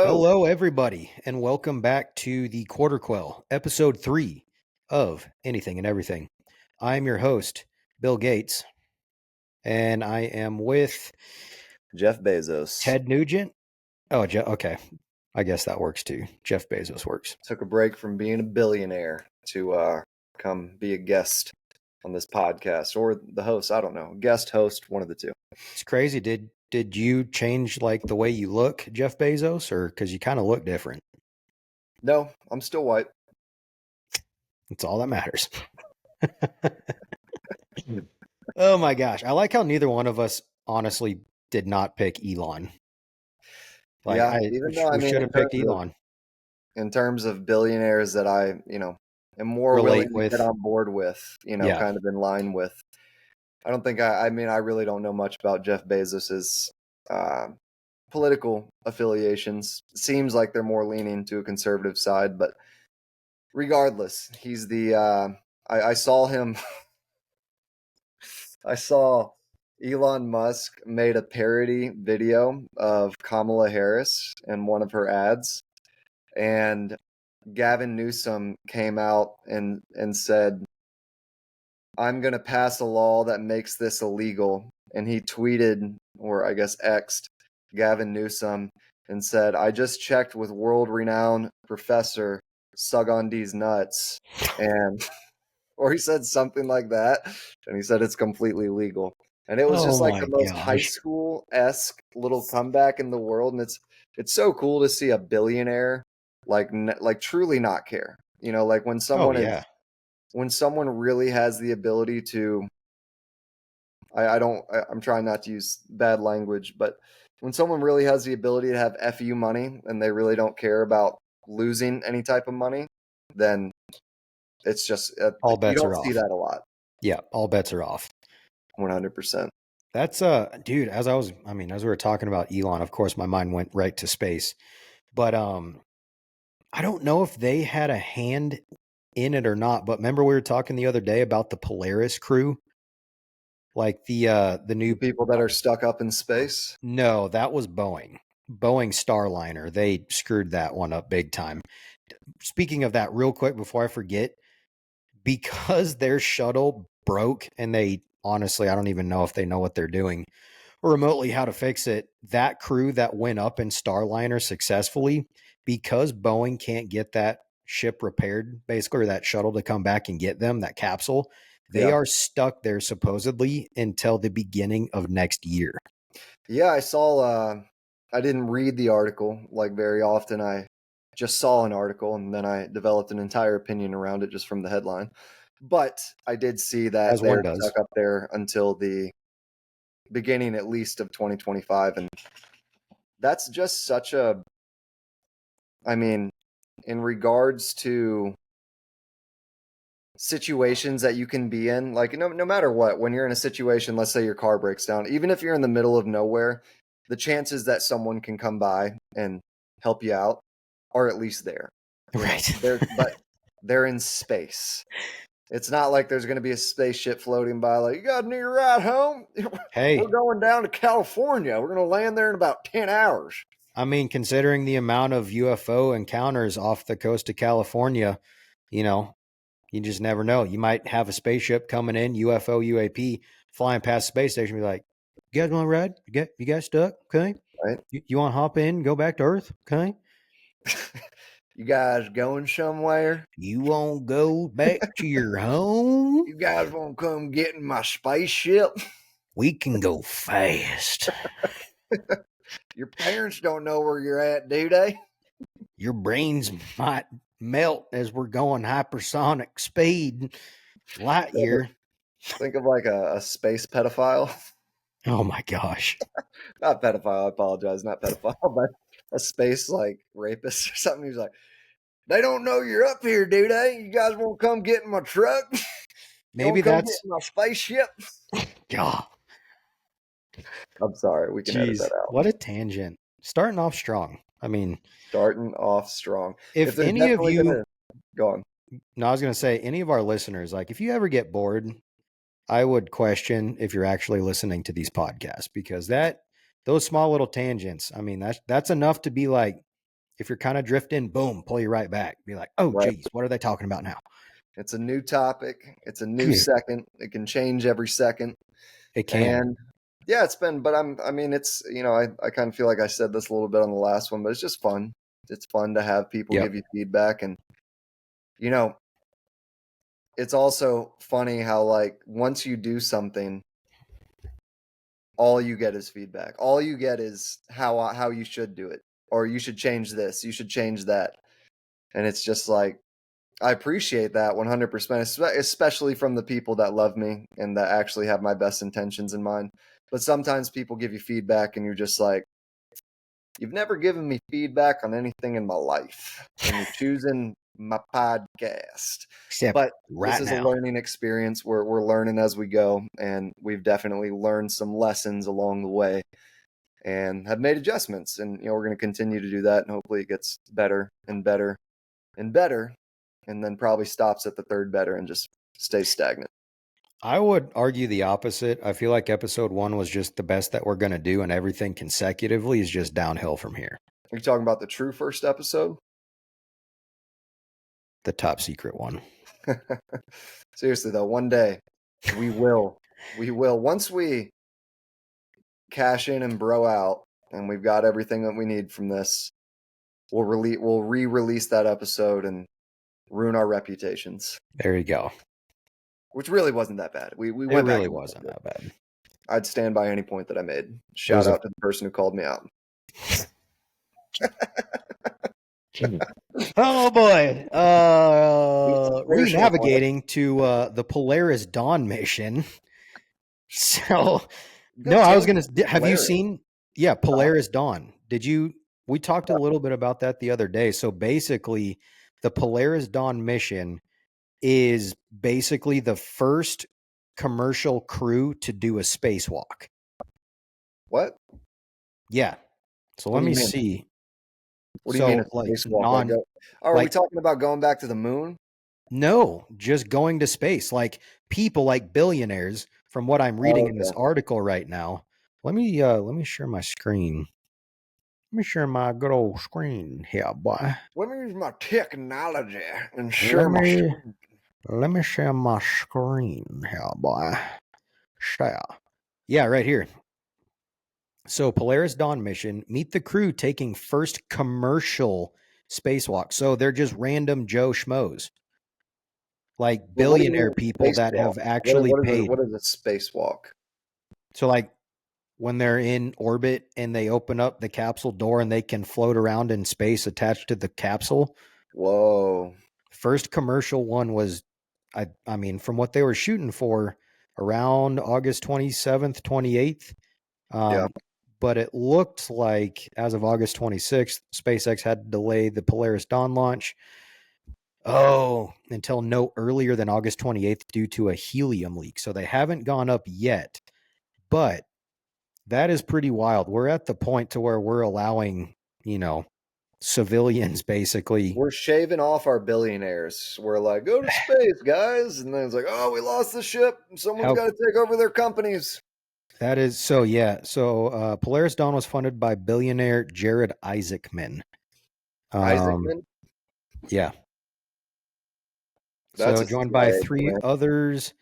Hello. Hello, everybody, and welcome back to the Quarter Quell, episode 3 of Anything and Everything. I'm your host, Bill Gates, and I am with Jeff Bezos Ted Nugent. Oh, okay. I guess that works too. Jeff Bezos works. took a break from being a billionaire to come be a guest on this podcast, or the host. I don't know, guest host, one of the two. It's crazy. Did you change like the way you look, Jeff Bezos, or because you kind of look different? No, I'm still white. It's all that matters. Oh my gosh. I like how neither one of us honestly did not pick Elon. Like Yeah, even though I we mean, should have picked Elon. in terms of billionaires that I am more willing Relate to get with. on board with, Yeah. kind of in line with. I don't think I mean, I really don't know much about Jeff Bezos's political affiliations. Seems like they're more leaning to a conservative side, but regardless, he's the. I saw him. I saw Elon Musk made a parody video of Kamala Harris in one of her ads, and Gavin Newsom came out and said, "I'm going to pass a law that makes this illegal." And he tweeted, or I guess X'd, Gavin Newsom and said, "I just checked with world-renowned professor Sugandi's nuts," and or he said something like that, and he said it's completely legal. And it was Oh just like the my most high gosh. school-esque little comeback in the world, and it's so cool to see a billionaire like truly not care. Like Oh yeah. when someone really has the ability to I'm trying not to use bad language, but when someone really has the ability to have FU money and they really don't care about losing any type of money, then it's just All you bets don't are see off. that a lot. Yeah, all bets are off. 100%. That's dude, as we were talking about Elon, of course my mind went right to space. But I don't know if they had a hand in it or not, but remember we were talking the other day about the Polaris crew? Like the The new people that are stuck up in space. No, that was Boeing. Boeing Starliner. They screwed that one up big time. Speaking of that, real quick before I forget, because their shuttle broke and they honestly, I don't even know if they know what they're doing or remotely how to fix it. That crew that went up in Starliner successfully, because Boeing can't get that ship repaired, basically, or that shuttle to come back and get them, that capsule, they Yeah. are stuck there supposedly until the beginning of next year. Yeah, I saw I didn't read the article like very often. I just saw an article and then I developed an entire opinion around it just from the headline. But I did see that As one they're does. stuck up there until the beginning at least of 2025, and that's just such a I mean, in regards to situations that you can be in, like no matter what, when you're in a situation, let's say your car breaks down, even if you're in the middle of nowhere, the chances that someone can come by and help you out are at least there. Right. But they're in space. It's not like there's going to be a spaceship floating by like, "You got a new ride home? Hey, We're going down to California. We're going to land there in about 10 hours." I mean, considering the amount of UFO encounters off the coast of California, you know, you just never know. You might have a spaceship coming in, UFO, UAP, flying past the space station, be like, "You guys want to ride? You guys stuck? Okay. Right? You want to hop in, go back to Earth? Okay. You guys going somewhere? You want to go back to your home? You guys want to come get in my spaceship? We can go fast. Your parents don't know where you're at, do they? Your brains might melt as we're going hypersonic speed, light year." Think of like a space pedophile. Oh my gosh. Not pedophile, I apologize, not pedophile, but a space like rapist or something. He's like, "They don't know you're up here, do they? You guys won't come get in my truck? You Maybe won't come get that's, in my spaceship?" God, I'm sorry, we can edit geez, that out. what a tangent. Starting off strong. I mean, Starting off strong. if There's any of definitely you, gonna go on. no, I was going to say, any of our listeners, like if you ever get bored, I would question if you're actually listening to these podcasts, because those small little tangents, I mean, that's enough to be like, If you're kind of drifting, boom, pull you right back. Be like, oh, Right. geez, what are they talking about now? It's a new topic. It's a new second. It can change every second. It can. And yeah, it's been, but I mean, it's, I kind of feel like I said this a little bit on the last one, but it's just fun. It's fun to have people Yep. give you feedback. And, you know, it's also funny how, like, once you do something, all you get is feedback. All you get is how you should do it, or you should change this, you should change that. And it's just like, I appreciate that 100%, especially from the people that love me and that actually have my best intentions in mind. But sometimes people give you feedback and you're just like, you've never given me feedback on anything in my life, and you're choosing my podcast. Except But this right is a now. learning experience. We're learning as we go, and we've definitely learned some lessons along the way and have made adjustments. And we're going to continue to do that, and hopefully it gets better and better and better, and then probably stops at the third better and just stays stagnant. I would argue the opposite. I feel like episode 1 was just the best that we're going to do, and everything consecutively is just downhill from here. Are you talking about the true first episode? The top secret one. Seriously though, one day we will. Once we cash in and bro out, and we've got everything that we need from this, we'll re-release that episode and ruin our reputations. There you go. Which really wasn't that bad. We It went back really and wasn't that bad. I'd stand by any point that I made. Shout out to the person who called me out. Oh boy. Personal point. Renavigating to the Polaris Dawn mission. So Go no, I was change gonna. Have you Polaris. seen? Yeah, Polaris Dawn. Did you? We talked a little bit about that the other day. So basically, the Polaris Dawn mission is basically the first commercial crew to do a spacewalk. What? Yeah. So What let do you me mean? see. What do you mean a Like spacewalk? Are we talking about going back to the moon? no, just going to space. Like people, like billionaires, from what I'm reading in this Okay. article right now. Let me share my screen. Let me share my good old screen here, boy. Let me use my technology and Let share my me screen. let me share my screen here, boy. Share. Yeah, right here. So Polaris Dawn mission, meet the crew taking first commercial spacewalk. So they're just random Joe schmoes, like But what do you mean billionaire people that spacewalk? have actually paid. What is a spacewalk? So like when they're in orbit and they open up the capsule door and they can float around in space attached to the capsule. Whoa. First commercial one was, I mean, from what they were shooting for, around August 27th, 28th. Yeah. But it looked like as of August 26th, SpaceX had to delay the Polaris Dawn launch. Until no earlier than August 28th due to a helium leak. So they haven't gone up yet, but that is pretty wild. We're at the point to where we're allowing, civilians basically. We're shaving off our billionaires. We're like, go to space, guys. And then it's like, oh, we lost the ship. Someone's got to take over their companies. That is so, yeah. So Polaris Dawn was funded by billionaire Jared Isaacman. Isaacman? Yeah. That's So a joined by CIA 3 plan. others.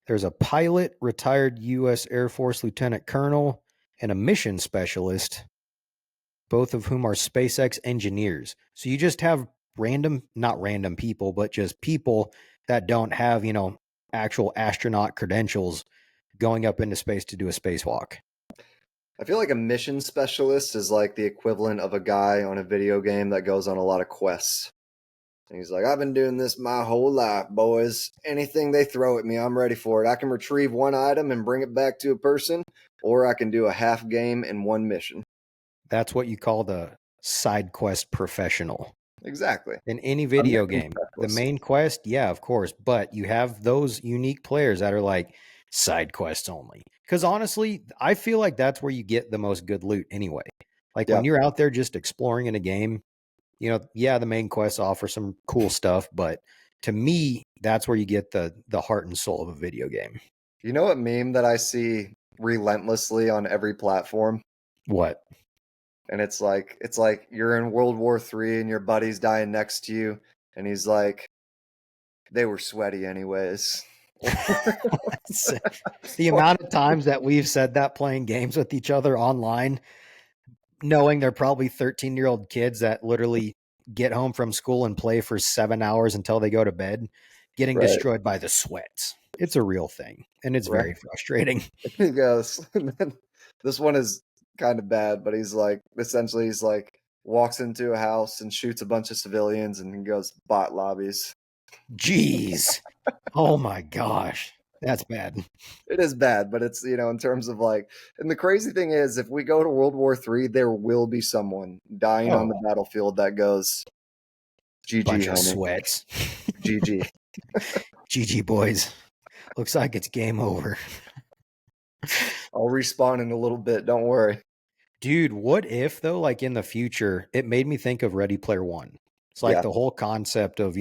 There's a pilot, retired U.S. Air Force Lieutenant Colonel, and a mission specialist, both of whom are SpaceX engineers. So you just have not random people, but just people that don't have, actual astronaut credentials going up into space to do a spacewalk. I feel like a mission specialist is like the equivalent of a guy on a video game that goes on a lot of quests. And he's like, I've been doing this my whole life, boys. Anything they throw at me, I'm ready for it. I can retrieve one item and bring it back to a person, or I can do a half game in one mission. That's what you call the side quest professional. Exactly. In any video game, the main quest, yeah, of course, but you have those unique players that are like side quests only. Because honestly, I feel like that's where you get the most good loot anyway. Like when you're out there just exploring in a game, the main quests offer some cool stuff, but to me, that's where you get the heart and soul of a video game. You know what meme that I see relentlessly on every platform? What? and it's like you're in World War III and your buddy's dying next to you, and he's like, they were sweaty anyways. The amount of times that we've said that playing games with each other online, knowing they're probably 13-year-old kids that literally get home from school and play for 7 hours until they go to bed, getting Right, destroyed by the sweats. It's a real thing, and it's right. very frustrating. He goes, and then this one is kind of bad, but he's like, essentially, he's like, walks into a house and shoots a bunch of civilians, and he goes, bot lobbies. Jeez. Oh my gosh. That's bad. It is bad, but it's, in terms of like, and the crazy thing is, if we go to World War III, there will be someone dying on the Oh, battlefield that goes, GG, bunch of homie, sweats. GG. GG, boys. Looks like it's game over. I'll respawn in a little bit. Don't worry. Dude, what if, though, like in the future, it made me think of Ready Player One? It's like Yeah, the whole concept of,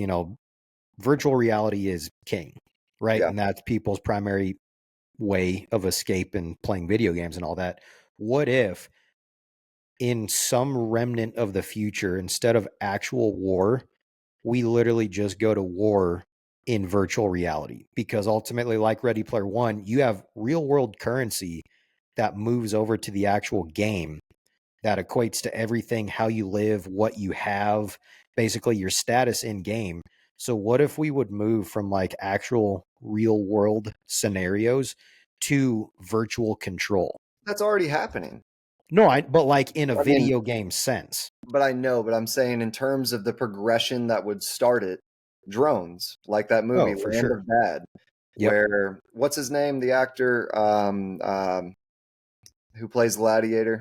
virtual reality is king, right? yeah. And that's people's primary way of escape and playing video games and all that. What if, in some remnant of the future, instead of actual war, we literally just go to war in virtual reality? Because ultimately, like Ready Player One, you have real world currency that moves over to the actual game that equates to everything, how you live, what you have, basically your status in game. So what if we would move from like actual real world scenarios to virtual control? That's already happening. No, but like in a I mean, video game sense. but I know, but I'm saying in terms of the progression that would start it, drones, like that movie, Oh, for Land sure. of Bad, Yep. where what's his name? The actor who plays Gladiator,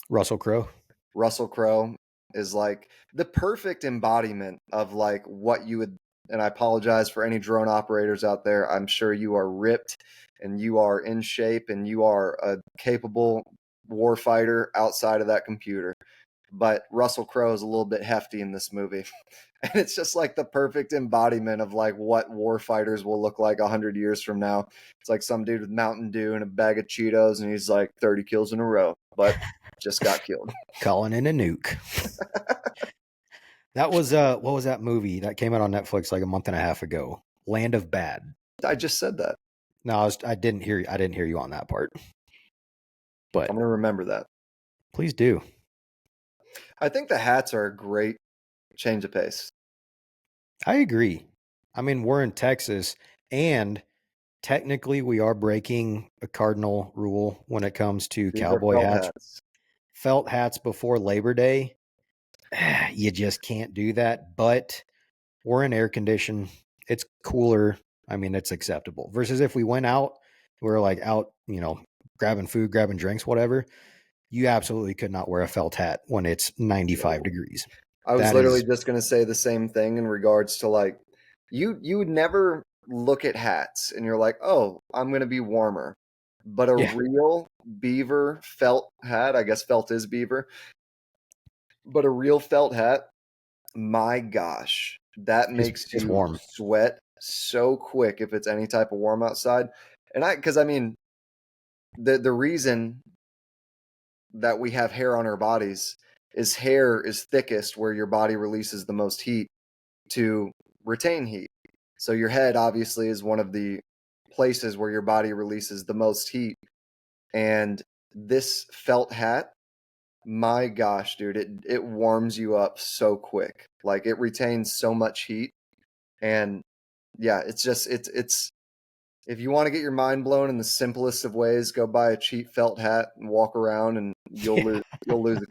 Russell Crowe. Russell Crowe, is like the perfect embodiment of like what you would, and I apologize for any drone operators out there. I'm sure you are ripped and you are in shape and you are a capable war fighter outside of that computer. But Russell Crowe is a little bit hefty in this movie. And it's just like the perfect embodiment of like what war fighters will look like 100 years from now. It's like some dude with Mountain Dew and a bag of Cheetos, and he's like 30 kills in a row, but just got killed. Calling in a nuke. That was what was that movie that came out on Netflix like a month and a half ago? Land of Bad. I just said that. No, I didn't hear you on that part. But I'm going to remember that. please do. I think the hats are a great change of pace. I agree. I mean, we're in Texas, and technically we are breaking a cardinal rule when it comes to These are cowboy felt hats. hats. Felt hats before Labor Day, you just can't do that. But we're in air condition. It's cooler. I mean, it's acceptable. Versus if we went out, we were like out, grabbing food, grabbing drinks, whatever. You absolutely could not wear a felt hat when it's 95 degrees. I was That literally is, just going to say the same thing in regards to like you would never look at hats and you're like, "Oh, I'm going to be warmer." But a yeah, real beaver felt hat, I guess felt is beaver, but a real felt hat, my gosh, that makes it's you warm. sweat so quick if it's any type of warm outside. And cuz I mean, the reason that we have hair on our bodies is hair is thickest where your body releases the most heat to retain heat. So your head obviously is one of the places where your body releases the most heat. And this felt hat, my gosh, dude, it warms you up so quick. Like it retains so much heat. And yeah, it's if you want to get your mind blown in the simplest of ways, go buy a cheap felt hat and walk around and Yeah, you'll lose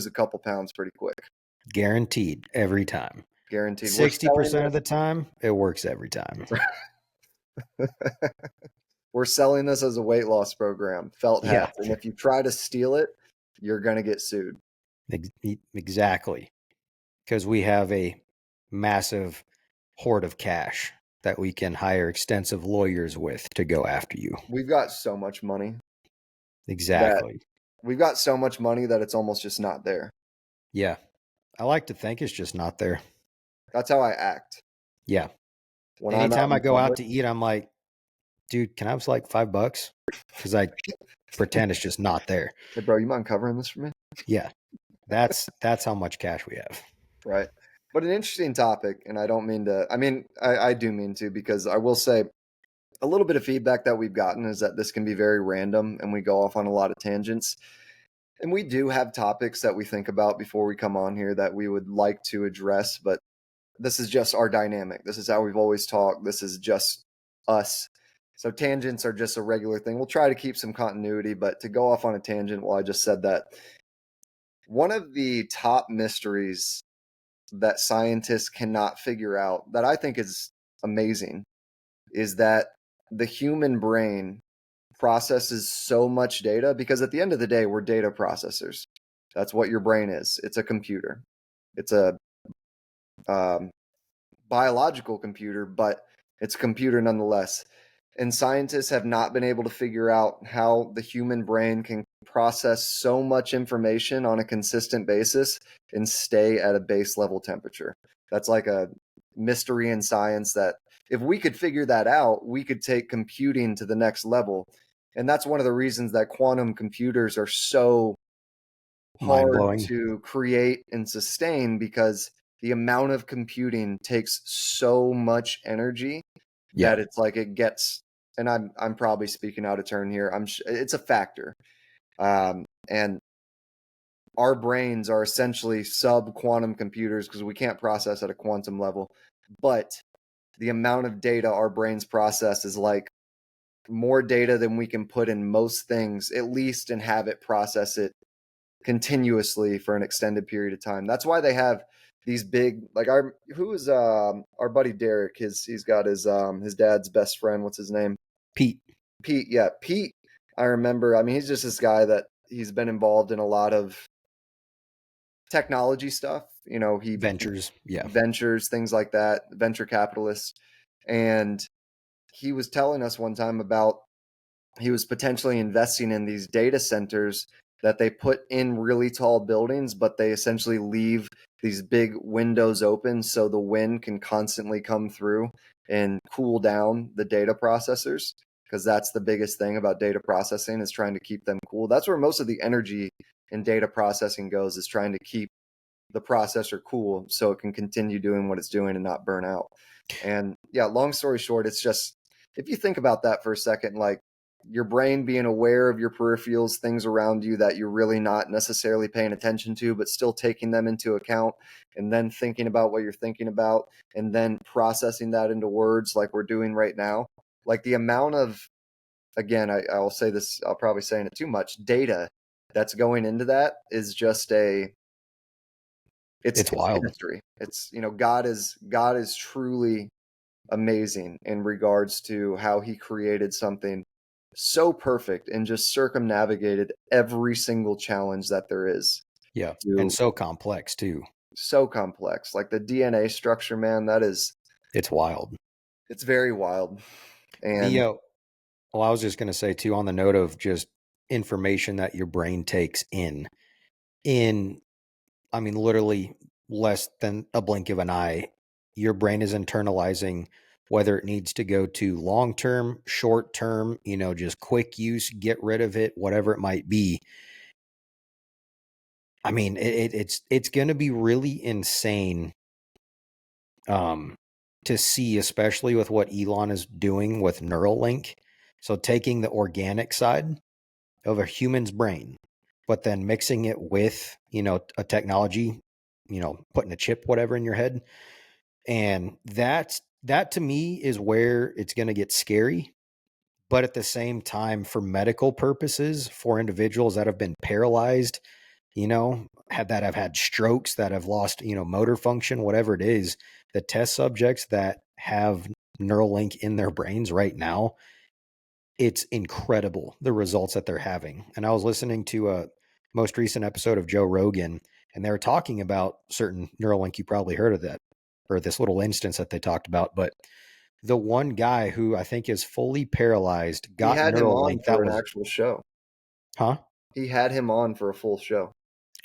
a couple pounds pretty quick. guaranteed every time. Guaranteed. We're selling 60% of the time, it works every time. this. We're selling this as a weight loss program, felt Yeah, hats. And if you try to steal it, you're going to get sued. exactly. Because we have a massive hoard of cash that we can hire extensive lawyers with to go after you. We've got so much money that Exactly. it's almost just not there. Yeah. I like to think it's just not there. That's how I act. Yeah. When I'm out Anytime I in go out public, to eat, I'm like, dude, can I have like $5? Because I pretend it's just not there. hey, bro, you mind covering this for me? Yeah, that's how much cash we have. Right. But an interesting topic, and I don't mean to, I mean, I do mean to, because I will say a little bit of feedback that we've gotten is that this can be very random and we go off on a lot of tangents. And we do have topics that we think about before we come on here that we would like to address, but this is just our dynamic. This is how we've always talked. This is just us. So tangents are just a regular thing. We'll try to keep some continuity, but to go off on a tangent, well, I just said that one of the top mysteries that scientists cannot figure out that I think is amazing is that the human brain processes so much data because at the end of the day, we're data processors. That's what your brain is. It's a computer. It's a um, biological computer, but it's a computer nonetheless. And scientists have not been able to figure out how the human brain can process so much information on a consistent basis and stay at a base level temperature. That's like a mystery in science that if we could figure that out, we could take computing to the next level. And that's one of the reasons that quantum computers are so Mind hard blowing. to create and sustain because the amount of computing takes so much energy Yeah, that it's like it gets, and I'm probably speaking out of turn here. It's a factor. And our brains are essentially sub quantum computers because we can't process at a quantum level, but the amount of data our brains process is like more data than we can put in most things, at least, and have it process it continuously for an extended period of time. That's why they have these big, like our buddy Derek. He's got his dad's best friend. What's his name? Pete. Pete. Yeah, Pete. I remember. I mean, he's just this guy that he's been involved in a lot of technology stuff. You know, he Ventures. Yeah. ventures, things like that, venture capitalist. And he was telling us one time about he was potentially investing in these data centers that they put in really tall buildings, but they essentially leave these big windows open so the wind can constantly come through and cool down the data processors. Because that's the biggest thing about data processing is trying to keep them cool. That's where most of the energy in data processing goes, is trying to keep the processor cool so it can continue doing what it's doing and not burn out. And yeah, long story short, it's just if you think about that for a second, like your brain being aware of your peripherals, things around you that you're really not necessarily paying attention to, but still taking them into account and then thinking about what you're thinking about and then processing that into words like we're doing right now. Like the amount of, again, I'll say this, I'll probably saying it too much, data that's going into that is just It's it's wild. chemistry. It's, you know, God is truly amazing in regards to how he created something so perfect and just circumnavigated every single challenge that there is Yeah. And to so complex too. so complex. Like the DNA structure, man, that is It's wild. it's very wild. The And well, I was just going to say too, on the note of just information that your brain takes in, I mean, literally less than a blink of an eye, your brain is internalizing whether it needs to go to long term, short term, just quick use, get rid of it, whatever it might be. I mean, it's going to be really insane um, to see, especially with what Elon is doing with Neuralink. So taking the organic side of a human's brain, but then mixing it with, a technology, putting a chip, whatever in your head. And that to me is where it's going to get scary. But at the same time, for medical purposes, for individuals that have been paralyzed, that have had strokes, that have lost, motor function, whatever it is, the test subjects that have Neuralink in their brains right now, it's incredible the results that they're having. And I was listening to a most recent episode of Joe Rogan, and they were talking about certain Neuralink. You probably heard of that, or this little instance that they talked about. But the one guy who I think is fully paralyzed he got had him on Neuralink. for That an was, actual show. huh? He had him on for a full show.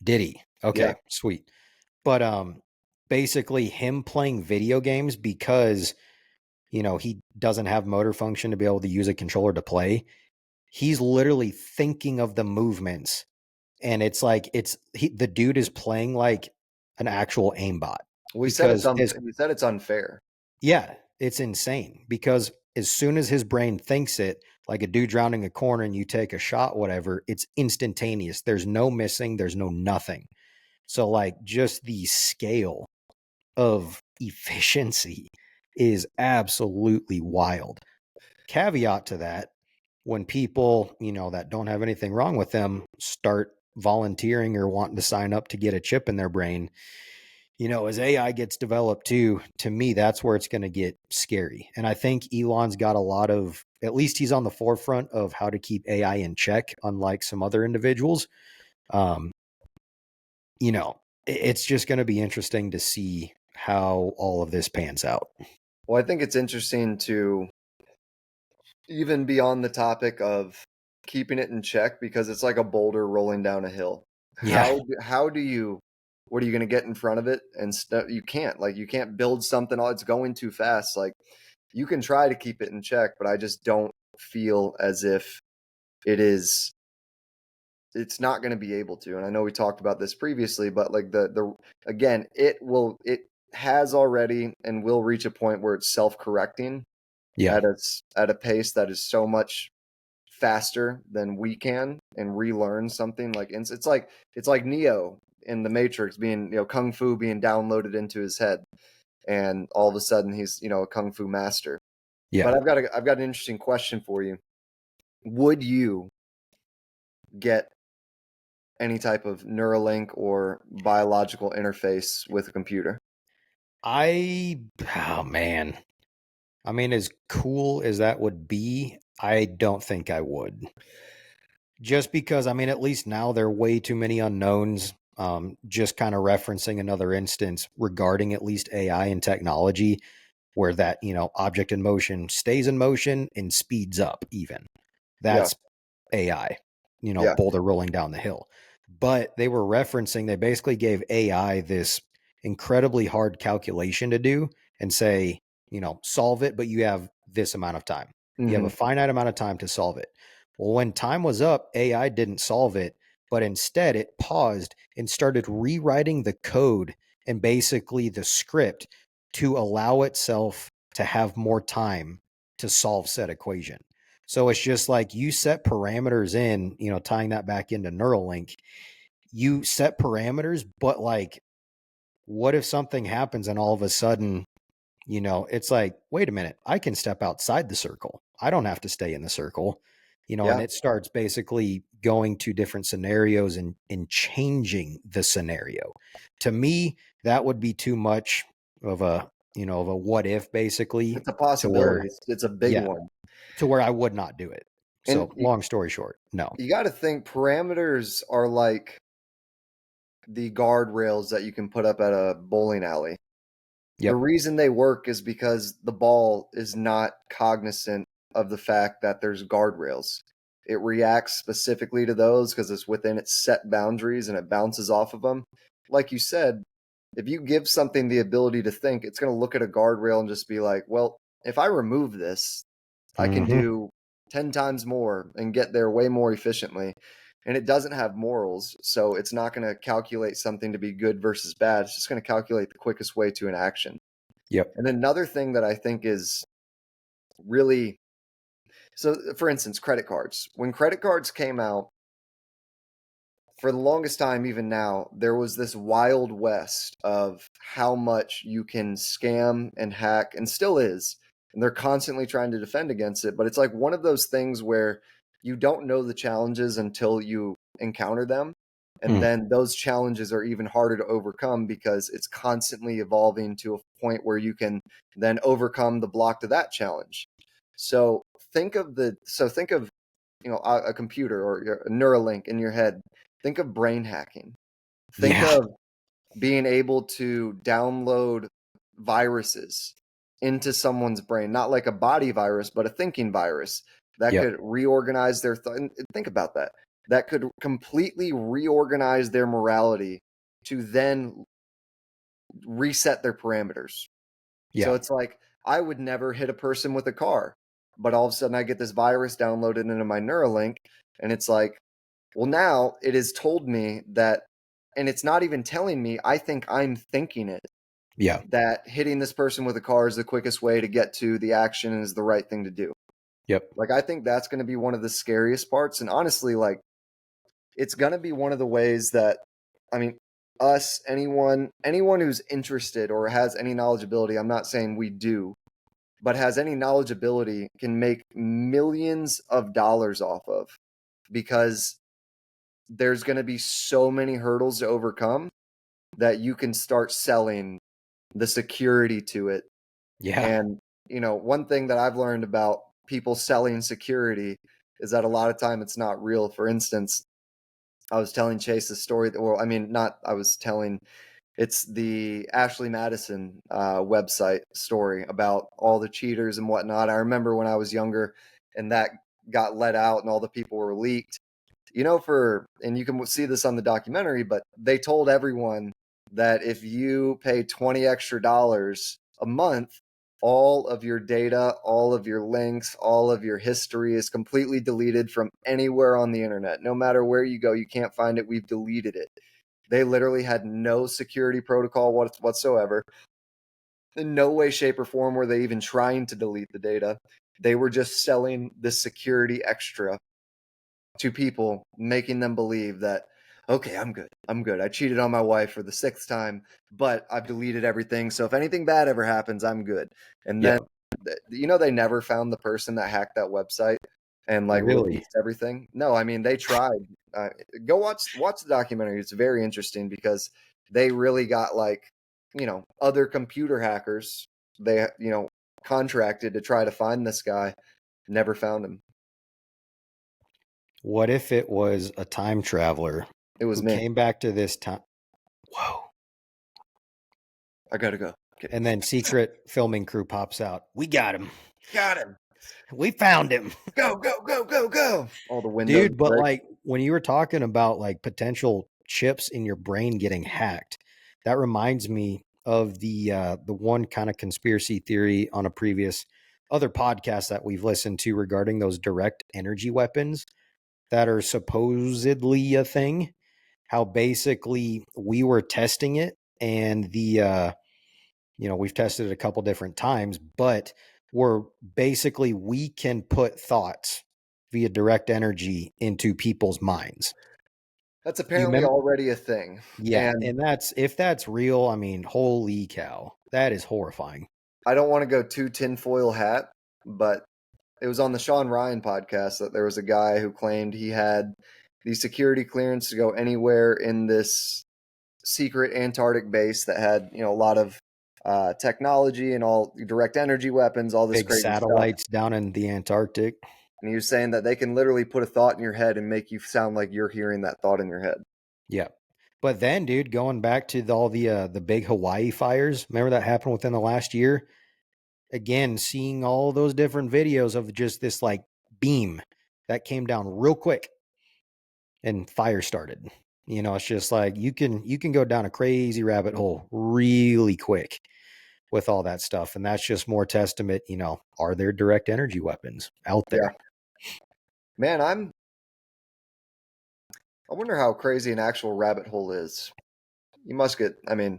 Did he? Yeah. Okay, sweet. But basically him playing video games because he doesn't have motor function to be able to use a controller to play. He's literally thinking of the movements and it's like the dude is playing like an actual aimbot We said because his we said it's unfair. yeah, it's insane because as soon as his brain thinks it, like a dude drowning a corner and you take a shot, whatever, it's instantaneous. There's no missing, there's no nothing. So like just the scale of efficiency is absolutely wild. Caveat to that, when people, that don't have anything wrong with them start volunteering or wanting to sign up to get a chip in their brain, as AI gets developed too, to me, that's where it's going to get scary. And I think Elon's got a lot of, at least he's on the forefront of how to keep AI in check, unlike some other individuals. Um, it's just going to be interesting to see how all of this pans out. Well, I think it's interesting to even beyond the topic of keeping it in check because it's like a boulder rolling down a hill. Yeah. How do you what are you going to get in front of it and you can't you can't build something it's going too fast. Like you can try to keep it in check, but I just don't feel as if it is it's not going to be able to. And I know we talked about this previously, but like the again, it has already and will reach a point where it's self-correcting Yeah. at a pace that is so much faster than we can and relearn something like it's like Neo in the Matrix being kung fu being downloaded into his head and all of a sudden he's a kung fu master. Yeah. But I've got an interesting question for you. Would you get any type of Neuralink or biological interface with a computer? Oh man. I mean, as cool as that would be, I don't think I would. Just because, I mean, at least now there are way too many unknowns. Just kind of referencing another instance regarding at least AI and technology, where that, object in motion stays in motion and speeds up even. Yeah. That's AI, Yeah. boulder rolling down the hill. But they were referencing, they basically gave AI this incredibly hard calculation to do and say, solve it, but you have this amount of time. You have a Mhm. finite amount of time to solve it. Well, when time was up, AI didn't solve it, but instead it paused and started rewriting the code and basically the script to allow itself to have more time to solve said equation. So it's just like you set parameters in, tying that back into Neuralink, you set parameters, but like, what if something happens and all of a sudden, it's like, wait a minute, I can step outside the circle. I don't have to stay in the circle, and Yeah. it starts basically going to different scenarios and changing the scenario. To me, that would be too much of a, of a what if basically It's a to possibility. where, It's a big yeah, one. to where I would not do it. And So long story short, no. you got to think parameters are like the guardrails that you can put up at a bowling alley. The Yep. reason they work is because the ball is not cognizant of the fact that there's guardrails. It reacts specifically to those because it's within its set boundaries and it bounces off of them. Like you said, if you give something the ability to think, it's going to look at a guardrail and just be like, well, if I remove this, I can Mm-hmm. do 10 times more and get there way more efficiently. And it doesn't have morals, so it's not going to calculate something to be good versus bad. It's just going to calculate the quickest way to an action. Yep. And another thing that I think is really so, for instance, credit cards. When credit cards came out, for the longest time, even now, there was this wild west of how much you can scam and hack, and still is. And they're constantly trying to defend against it. But it's like one of those things where you don't know the challenges until you encounter them. And Mm. then those challenges are even harder to overcome because it's constantly evolving to a point where you can then overcome the block to that challenge. So think of a computer or a Neuralink in your head. Think of brain hacking. Think Yeah. of being able to download viruses into someone's brain, not like a body virus, but a thinking virus that Yep. could reorganize their think about that. That could completely reorganize their morality to then reset their parameters. So Yeah. it's like I would never hit a person with a car, but all of a sudden I get this virus downloaded into my Neuralink, and it's like Well, now it has told me that, and it's not even telling me, I think I'm thinking it, Yeah. that hitting this person with a car is the quickest way to get to the action and is the right thing to do. Yep. Like, I think that's going to be one of the scariest parts. And honestly, like, it's going to be one of the ways that, I mean, anyone who's interested or has any knowledgeability, I'm not saying we do, but has any knowledgeability can make millions of dollars off of, because there's going to be so many hurdles to overcome that you can start selling the security to it. Yeah. And, one thing that I've learned about people selling security is that a lot of time it's not real. For instance, I was telling Chase a story that, well, I mean, not I was telling, it's the Ashley Madison website story about all the cheaters and whatnot. I remember when I was younger and that got let out and all the people were leaked. And you can see this on the documentary, but they told everyone that if you pay 20 extra dollars a month, all of your data, all of your links, all of your history is completely deleted from anywhere on the internet. No matter where you go, you can't find it. We've deleted it. They literally had no security protocol whatsoever. In no way, shape, or form were they even trying to delete the data. They were just selling the security extra to people, making them believe that, okay, I'm good. I'm good. I cheated on my wife for the sixth time, but I've deleted everything. So if anything bad ever happens, I'm good. And then, Yep. they never found the person that hacked that website and like Really? released everything. No, I mean, they tried. Go watch the documentary. It's very interesting because they really got like, other computer hackers. They, contracted to try to find this guy, never found him. What if it was a time traveler It was who me. came back to this time? Whoa. I gotta go. Okay. And then secret filming crew pops out. We got him. Got him. We found him. Go, go, go, go, go. All the windows Dude, but break. like when you were talking about like potential chips in your brain getting hacked, that reminds me of the one kind of conspiracy theory on a previous other podcast that we've listened to regarding those direct energy weapons that are supposedly a thing. How basically we were testing it and we've tested it a couple different times, but we're basically we can put thoughts via direct energy into people's minds. That's Do you apparently remember? already a thing. Yeah, And and that's if that's real, I mean, holy cow, that is horrifying. I don't want to go too tinfoil hat, but it was on the Sean Ryan podcast that there was a guy who claimed he had the security clearance to go anywhere in this secret Antarctic base that had, a lot of technology and all direct energy weapons, all this Big crazy stuff. satellites down in the Antarctic. And he was saying that they can literally put a thought in your head and make you sound like you're hearing that thought in your head. Yeah. But then, dude, going back to all the big Hawaii fires, remember that happened within the last year? Again, seeing all those different videos of just this like beam that came down real quick and fire started. It's just like you can go down a crazy rabbit hole really quick with all that stuff. And that's just more testament, are there direct energy weapons out Yeah. there? Man, I wonder how crazy an actual rabbit hole is. You must get, I mean,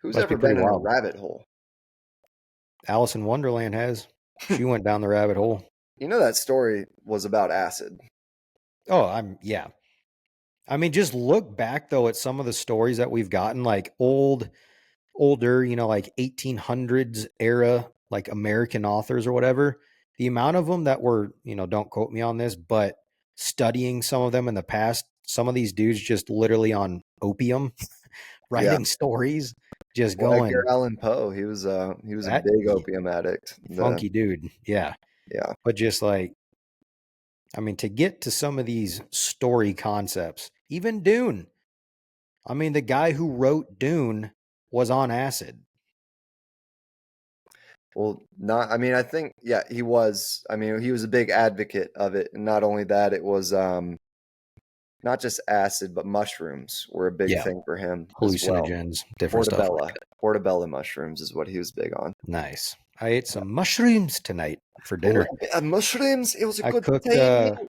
who's Must be ever pretty been in a wild. rabbit hole? Alice in Wonderland has. She went down the rabbit hole. That story was about acid. Oh, yeah. I mean, just look back though at some of the stories that we've gotten, like older, like 1800s era, like American authors or whatever. The amount of them that were, don't quote me on this, but studying some of them in the past, some of these dudes just literally on opium, Yeah. writing stories, just Well, Edgar going, Allan Poe, he was a that big opium addict. funky dude. Yeah. Yeah. But just like, I mean, to get to some of these story concepts, even Dune. I mean, the guy who wrote Dune was on acid. Well, not I mean, I think yeah, he was. I mean, he was a big advocate of it. And not only that, it was not just acid, but mushrooms were a big Yeah. thing for him as well. Hallucinogens, different stuff like Portobello. that. Portobello mushrooms is what he was big on. Nice. I ate some mushrooms tonight for Oh, dinner. mushrooms. It was a I good cooked day meal.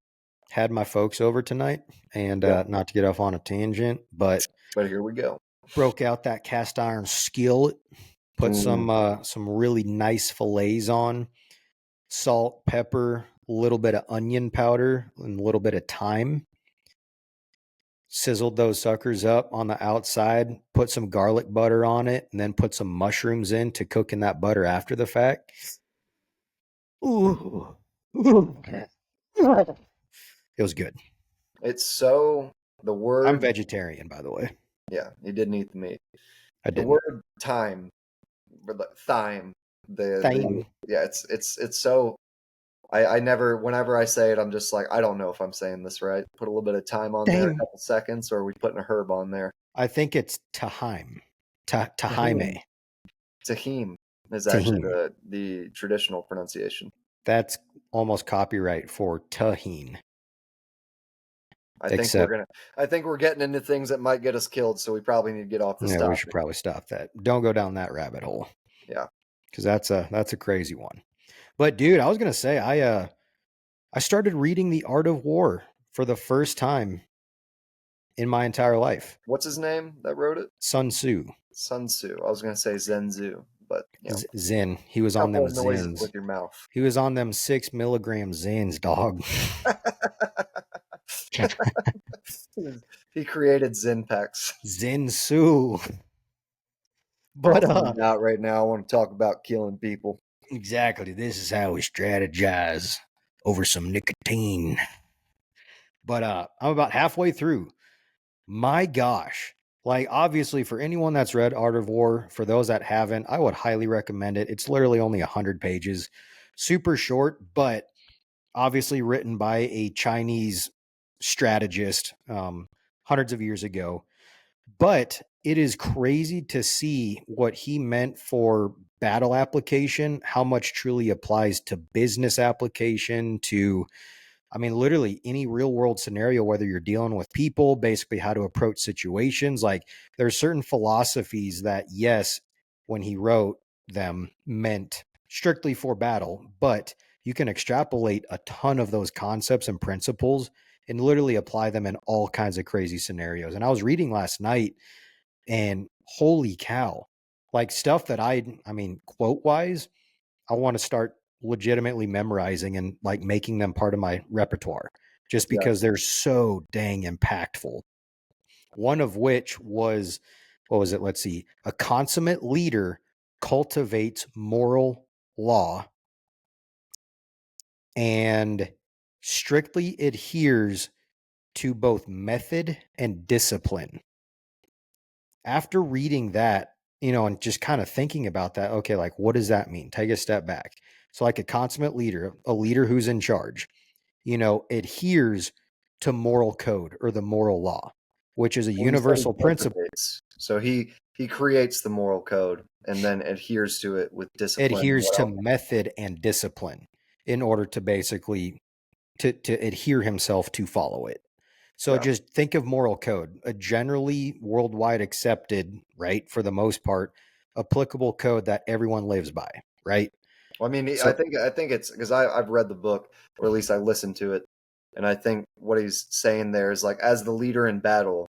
Had my folks over tonight, and Yeah. not to get off on a tangent, but But here we go. broke out that cast iron skillet, put Mm, some really nice fillets on, salt, pepper, a little bit of onion powder, and a little bit of thyme. Sizzled those suckers up on the outside, put some garlic butter on it, and then put some mushrooms in to cook in that butter after the fact. Ooh. It was good. it's so the I'm word. vegetarian, by the way. Yeah, he didn't eat the meat. I The didn't. word time, or the thyme. The Thyme. yeah, it's so. I never, whenever I say it, I'm just like, I don't know if I'm saying this right. Put a little bit of time on there, a Thyme. couple seconds, or are we putting a herb on there? I think it's Taheim. Tahim. Taheime. Tahim is actually Tahim. the traditional pronunciation. That's almost copyright for tahine. I think we're Except, gonna. I think we're getting into things that might get us killed, so we probably need to get off this yeah, we should topic. probably stop that. Don't go down that rabbit hole Yeah. because that's a crazy one. But dude, I was gonna say I started reading The Art of War for the first time in my entire life. What's his name that wrote it? Sun Tzu, Sun Tzu. I was gonna say Zenzu, but Zen. He was on couple them of noises Zins. with your mouth. He was on them 6 milligram Zins, dog. He created Zenpex. Zen Su. I'll But find out right now. I want to talk about killing people. exactly, this is how we strategize over some nicotine. But I'm about halfway through. My gosh. Like, obviously, for anyone that's read Art of War, for those that haven't, I would highly recommend it. It's literally only 100 pages, super short, but obviously written by a Chinese strategist hundreds of years ago. But it is crazy to see what he meant for battle application, how much truly applies to business application, to I mean, literally any real world scenario, whether you're dealing with people, basically how to approach situations. Like there are certain philosophies that, yes, when he wrote them, meant strictly for battle, but you can extrapolate a ton of those concepts and principles and literally apply them in all kinds of crazy scenarios. And I was reading last night and holy cow, like stuff that I mean, quote wise, I want to start legitimately memorizing and like making them part of my repertoire just Yeah. because they're so dang impactful. One of which was, what was it? Let's see. A consummate leader cultivates moral law and strictly adheres to both method and discipline. After reading that, and just kind of thinking about that, okay, like what does that mean? Take a step back. So, like a consummate leader, a leader who's in charge, adheres to moral code or the moral law, which is a Well, you said he universal principle, cultivates, so he creates the moral code and then adheres to it with discipline. adheres What to else? method and discipline in order to basically to adhere himself to follow it. So Yeah. just think of moral code, a generally worldwide accepted, right, for the most part, applicable code that everyone lives by, right? Well, I mean, I So think I think it's because I've read the book, or at least I listened to it, and I think what he's saying there is like, as the leader in battle,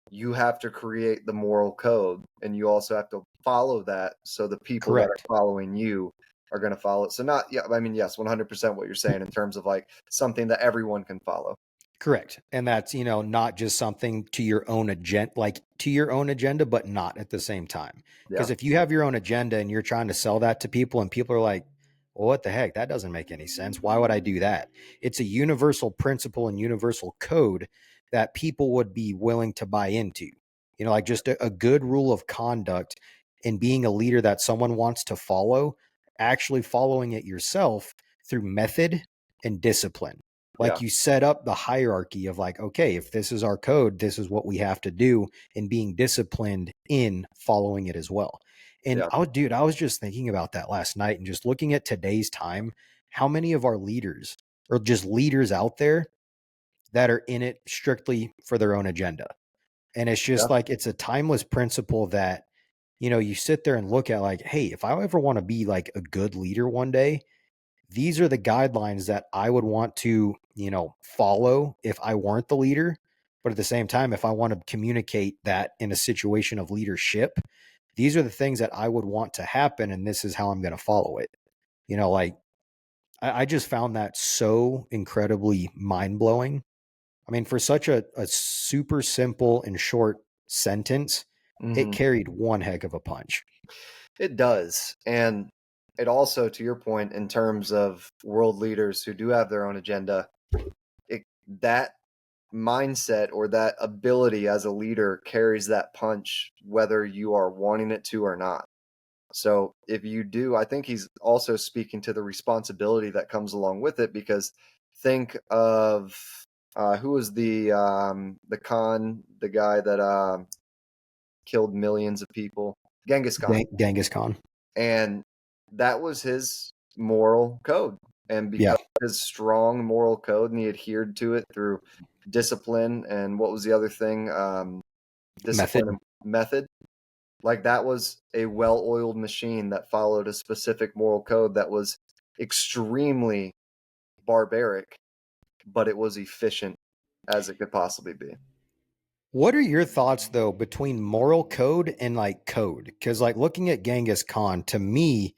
you have to create the moral code, and you also have to follow that, so the people that are correct. following you are going to follow it. So not, yeah, I mean, yes, 100% what you're saying in terms of like something that everyone can follow. Correct. And that's, not just something to your own agenda, like to your own agenda, but not at the same time. Yeah, Because if you have your own agenda and you're trying to sell that to people and people are like, well, what the heck? That doesn't make any sense. Why would I do that? It's a universal principle and universal code that people would be willing to buy into. Like just a good rule of conduct and being a leader that someone wants to follow, actually following it yourself through method and discipline. yeah, Like you set up the hierarchy of like, okay, if this is our code, this is what we have to do, and being disciplined in following it as well. And yeah, dude, I was just thinking about that last night and just looking at today's time, how many of our leaders or just leaders out there that are in it strictly for their own agenda. And it's yeah, just like it's a timeless principle that, you sit there and look at like, hey, if I ever want to be like a good leader one day, these are the guidelines that I would want to, follow if I weren't the leader. But at the same time, if I want to communicate that in a situation of leadership, these are the things that I would want to happen. And this is how I'm going to follow it. Like I just found that so incredibly mind blowing. I mean, for such a super simple and short sentence, it Mm-hmm. carried one heck of a punch. It does. And it also, to your point, in terms of world leaders who do have their own agenda, that mindset or that ability as a leader carries that punch whether you are wanting it to or not. So if you do, I think he's also speaking to the responsibility that comes along with it, because think of who was the Khan, the guy that killed millions of people, Genghis Khan. Genghis Khan. And that was his moral code. And Yeah. because of his strong moral code and he adhered to it through discipline and what was the other thing? Discipline Method. and method. Like that was a well oiled machine that followed a specific moral code that was extremely barbaric, but it was efficient as it could possibly be. What are your thoughts though between moral code and like code? Because like looking at Genghis Khan, to me,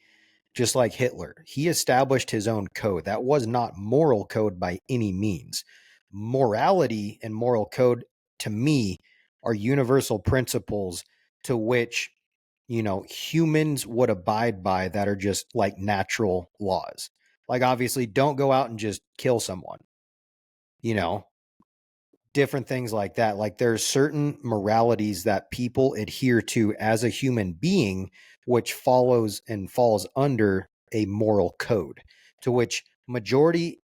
just like Hitler, he established his own code. That was not moral code by any means. Morality and moral code, to me, are universal principles to which, humans would abide by that are just like natural laws. Like, obviously, don't go out and just kill someone, you know, different things like that. Like, there's certain moralities that people adhere to as a human being, which follows and falls under a moral code, to which majority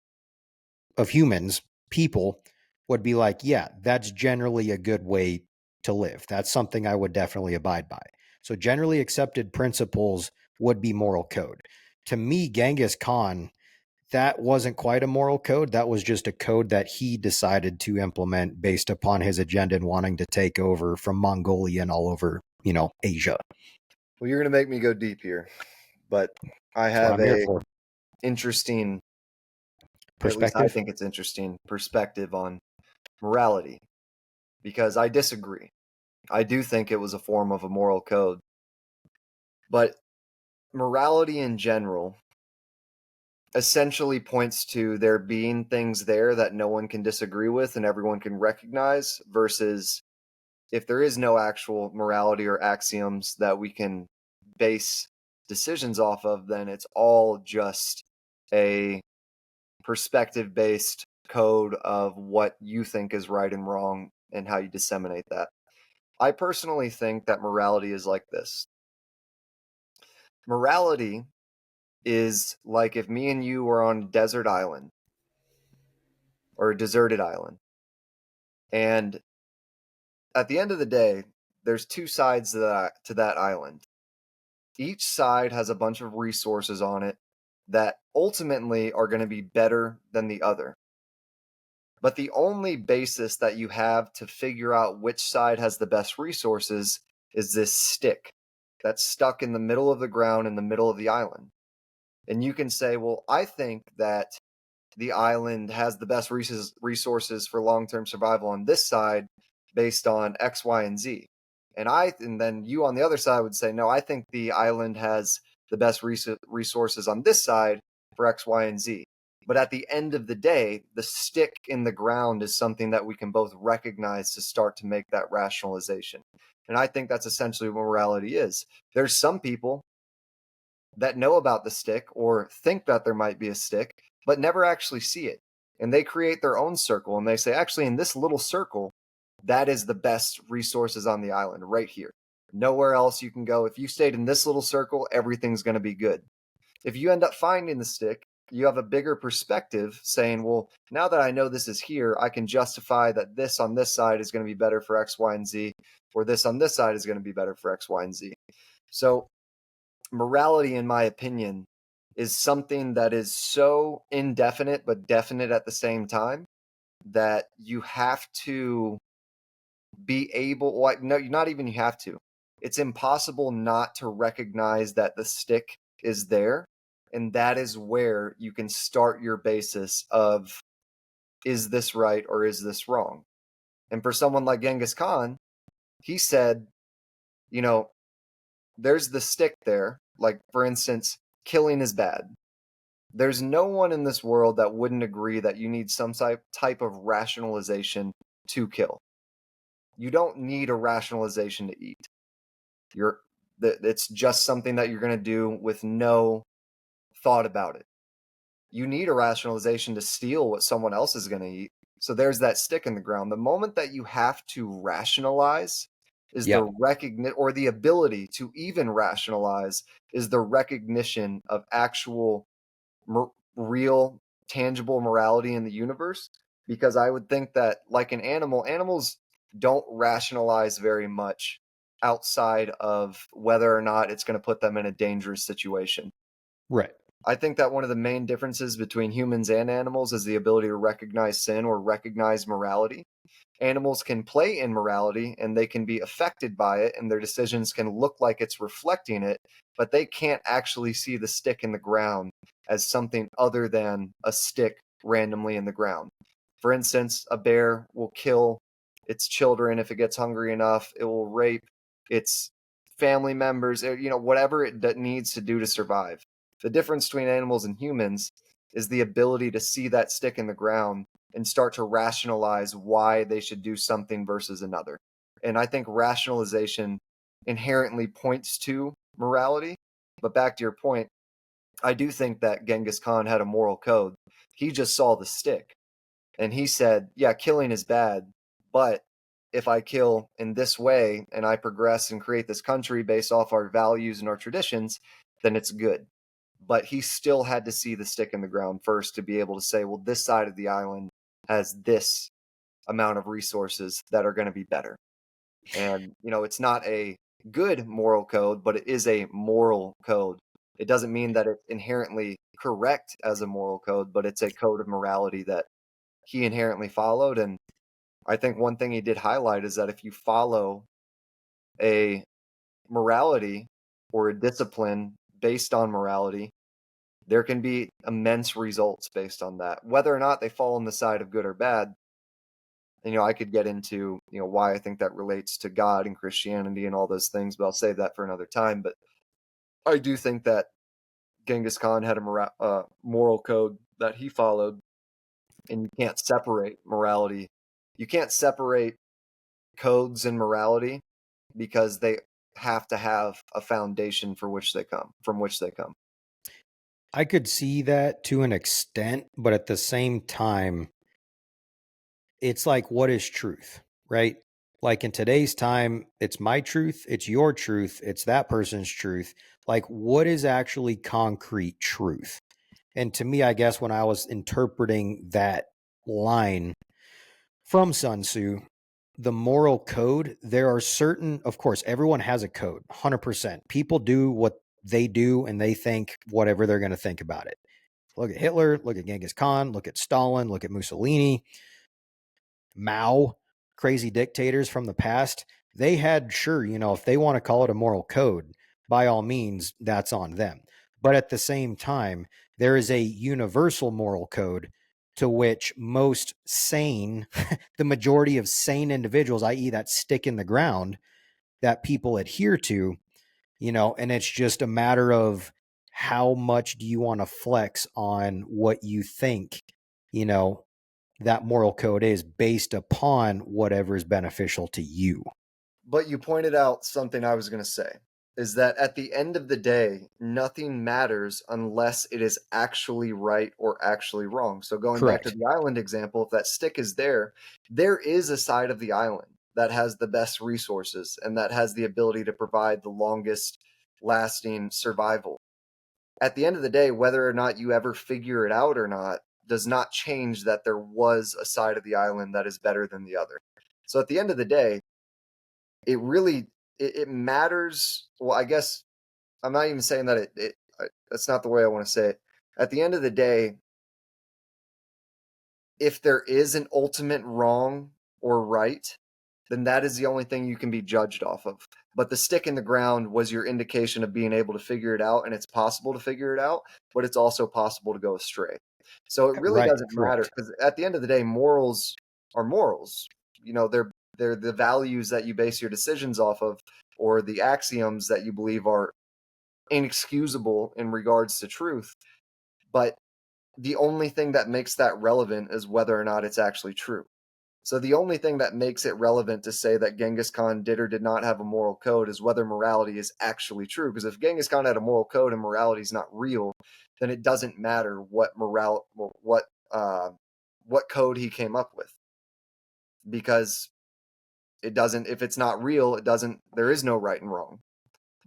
of humans, people, would be like, yeah, that's generally a good way to live. That's something I would definitely abide by. So generally accepted principles would be moral code. To me, Genghis Khan, that wasn't quite a moral code. That was just a code that he decided to implement based upon his agenda and wanting to take over from Mongolia and all over, Asia. Well, you're going to make me go deep here, but I That's what have I'm here a for. interesting, at least I Perspective. think it's interesting, perspective on morality, because I disagree. I do think it was a form of a moral code, but morality in general essentially points to there being things there that no one can disagree with and everyone can recognize, versus if there is no actual morality or axioms that we can base decisions off of, then it's all just a perspective based code of what you think is right and wrong and how you disseminate that. I personally think that morality is like this. Morality is like if me and you were on a desert island or a deserted island. And at the end of the day, there's two sides to that island. Each side has a bunch of resources on it that ultimately are going to be better than the other. But the only basis that you have to figure out which side has the best resources is this stick that's stuck in the middle of the ground in the middle of the island. And you can say, well, I think that the island has the best resources for long-term survival on this side based on X, Y, and Z. And then you on the other side would say, no, I think the island has the best resources on this side for X, Y, and Z. But at the end of the day, the stick in the ground is something that we can both recognize to start to make that rationalization. And I think that's essentially what morality is. There's some people that know about the stick or think that there might be a stick, but never actually see it. And they create their own circle and they say, actually, in this little circle, that is the best resources on the island right here. Nowhere else you can go. If you stayed in this little circle, everything's going to be good. If you end up finding the stick, you have a bigger perspective saying, well, now that I know this is here, I can justify that this on this side is going to be better for X, Y, and Z, or this on this side is going to be better for X, Y, and Z. So morality, in my opinion, is something that is so indefinite but definite at the same time that you have to be able, like, no, not even you have to. It's impossible not to recognize that the stick is there And that is where you can start your basis of, is this right or is this wrong? And for someone like Genghis Khan, he said, you know, there's the stick there. Like, for instance, killing is bad. There's no one in this world that wouldn't agree that you need some type of rationalization to kill. You don't need a rationalization to eat. It's just something that you're going to do with no thought about it. You need a rationalization to steal what someone else is going to eat. So there's that stick in the ground. The moment that you have to rationalize is the Yep. recognition, or the ability to even rationalize is the recognition of actual real tangible morality in the universe. Because I would think that, like an animal, animals don't rationalize very much outside of whether or not it's going to put them in a dangerous situation. Right. I think that one of the main differences between humans and animals is the ability to recognize sin or recognize morality. Animals can play in morality and they can be affected by it, and their decisions can look like it's reflecting it, but they can't actually see the stick in the ground as something other than a stick randomly in the ground. For instance, a bear will kill its children if it gets hungry enough. It will rape its family members, whatever it needs to do to survive. The difference between animals and humans is the ability to see that stick in the ground and start to rationalize why they should do something versus another. And I think rationalization inherently points to morality. But back to your point, I do think that Genghis Khan had a moral code. He just saw the stick and he said, yeah, killing is bad, but if I kill in this way and I progress and create this country based off our values and our traditions, then it's good. But he still had to see the stick in the ground first to be able to say, well, this side of the island has this amount of resources that are going to be better. And, it's not a good moral code, but it is a moral code. It doesn't mean that it's inherently correct as a moral code, but it's a code of morality that he inherently followed. And I think one thing he did highlight is that if you follow a morality or a discipline based on morality, there can be immense results based on that. Whether or not they fall on the side of good or bad, I could get into, why I think that relates to God and Christianity and all those things, but I'll save that for another time. But I do think that Genghis Khan had a moral code that he followed, and you can't separate morality. You can't separate codes and morality because they have to have a foundation from which they come. I could see that to an extent, but at the same time, it's like, what is truth, right? Like in today's time, it's my truth, it's your truth, it's that person's truth. Like, what is actually concrete truth? And to me, I guess when I was interpreting that line from Sun Tzu, the moral code, there are certain, of course, everyone has a code, 100%. People do what they do and they think whatever they're going to think about it. Look at Hitler, look at Genghis Khan, look at Stalin, look at Mussolini, Mao, crazy dictators from the past. They had, sure, if they want to call it a moral code, by all means, that's on them. But at the same time, there is a universal moral code to which most sane, the majority of sane individuals, i.e., that stick in the ground, that people adhere to, and it's just a matter of how much do you want to flex on what you think, you know, that moral code is based upon whatever is beneficial to you. But you pointed out something I was going to say, is that at the end of the day, nothing matters unless it is actually right or actually wrong. So going back to Correct. the island example, if that stick is there, there is a side of the island that has the best resources and that has the ability to provide the longest lasting survival. At the end of the day, whether or not you ever figure it out or not does not change that there was a side of the island that is better than the other. So at the end of the day, it really it matters. Well, I guess I'm not even saying that that's not the way I want to say it. At the end of the day, if there is an ultimate wrong or right, then that is the only thing you can be judged off of. But the stick in the ground was your indication of being able to figure it out, and it's possible to figure it out, but it's also possible to go astray. So it really Right, doesn't matter, correct. because at the end of the day, morals are morals. They're the values that you base your decisions off of, or the axioms that you believe are inexcusable in regards to truth. But the only thing that makes that relevant is whether or not it's actually true. So the only thing that makes it relevant to say that Genghis Khan did or did not have a moral code is whether morality is actually true. Because if Genghis Khan had a moral code and morality is not real, then it doesn't matter what code he came up with, because it doesn't. If it's not real, it doesn't. There is no right and wrong.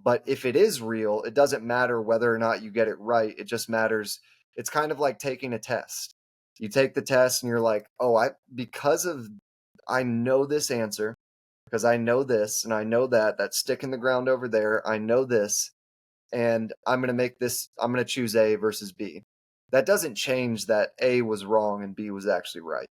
But if it is real, it doesn't matter whether or not you get it right. It just matters. It's kind of like taking a test. You take the test and you're like, oh, I know this answer, because I know this and I know that stick in the ground over there. I know this, and I'm going to choose A versus B. That doesn't change that A was wrong and B was actually right.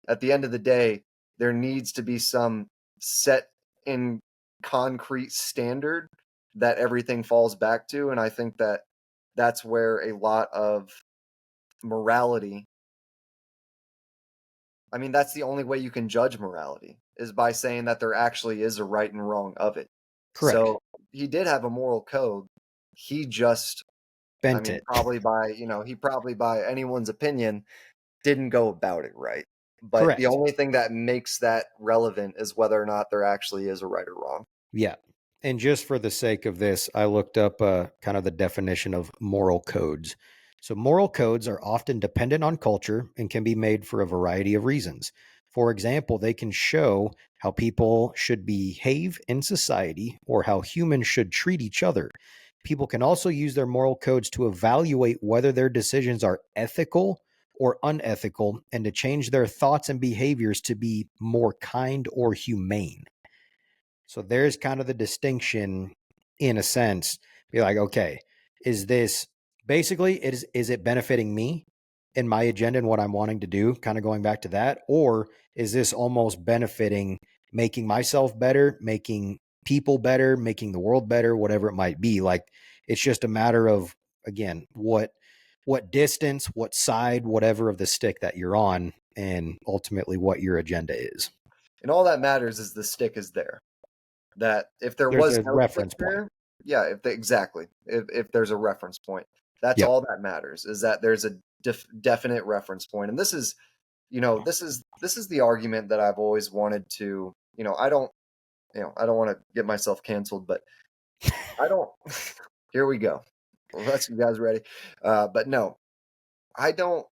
At the end of the day, there needs to be some set in concrete standard that everything falls back to. And I think that that's where a lot of morality, I mean, that's the only way you can judge morality, is by saying that there actually is a right and wrong of it. Correct. So he did have a moral code. He just, I Bent mean, it. he probably by anyone's opinion didn't go about it right. But the Correct. only thing that makes that relevant is whether or not there actually is a right or wrong. Yeah. And just for the sake of this, I looked up kind of the definition of moral codes. So, moral codes are often dependent on culture and can be made for a variety of reasons. For example, they can show how people should behave in society or how humans should treat each other. People can also use their moral codes to evaluate whether their decisions are ethical or unethical and to change their thoughts and behaviors to be more kind or humane. So there's kind of the distinction in a sense. Be like, okay, is this basically is it benefiting me in my agenda and what I'm wanting to do? Kind of going back to that, or is this almost benefiting making myself better, making people better, making the world better, whatever it might be? Like it's just a matter of again, what distance, what side, whatever of the stick that you're on, and ultimately what your agenda is. And all that matters is the stick is there. That if there There's was a no stick reference point. there, yeah, exactly. If there's a reference point, that's Yep. all that matters, is that there's a definite reference point. And this is the argument that I've always wanted to, I don't want to get myself canceled, but I don't. Here we go. Let's you guys ready? But no, I don't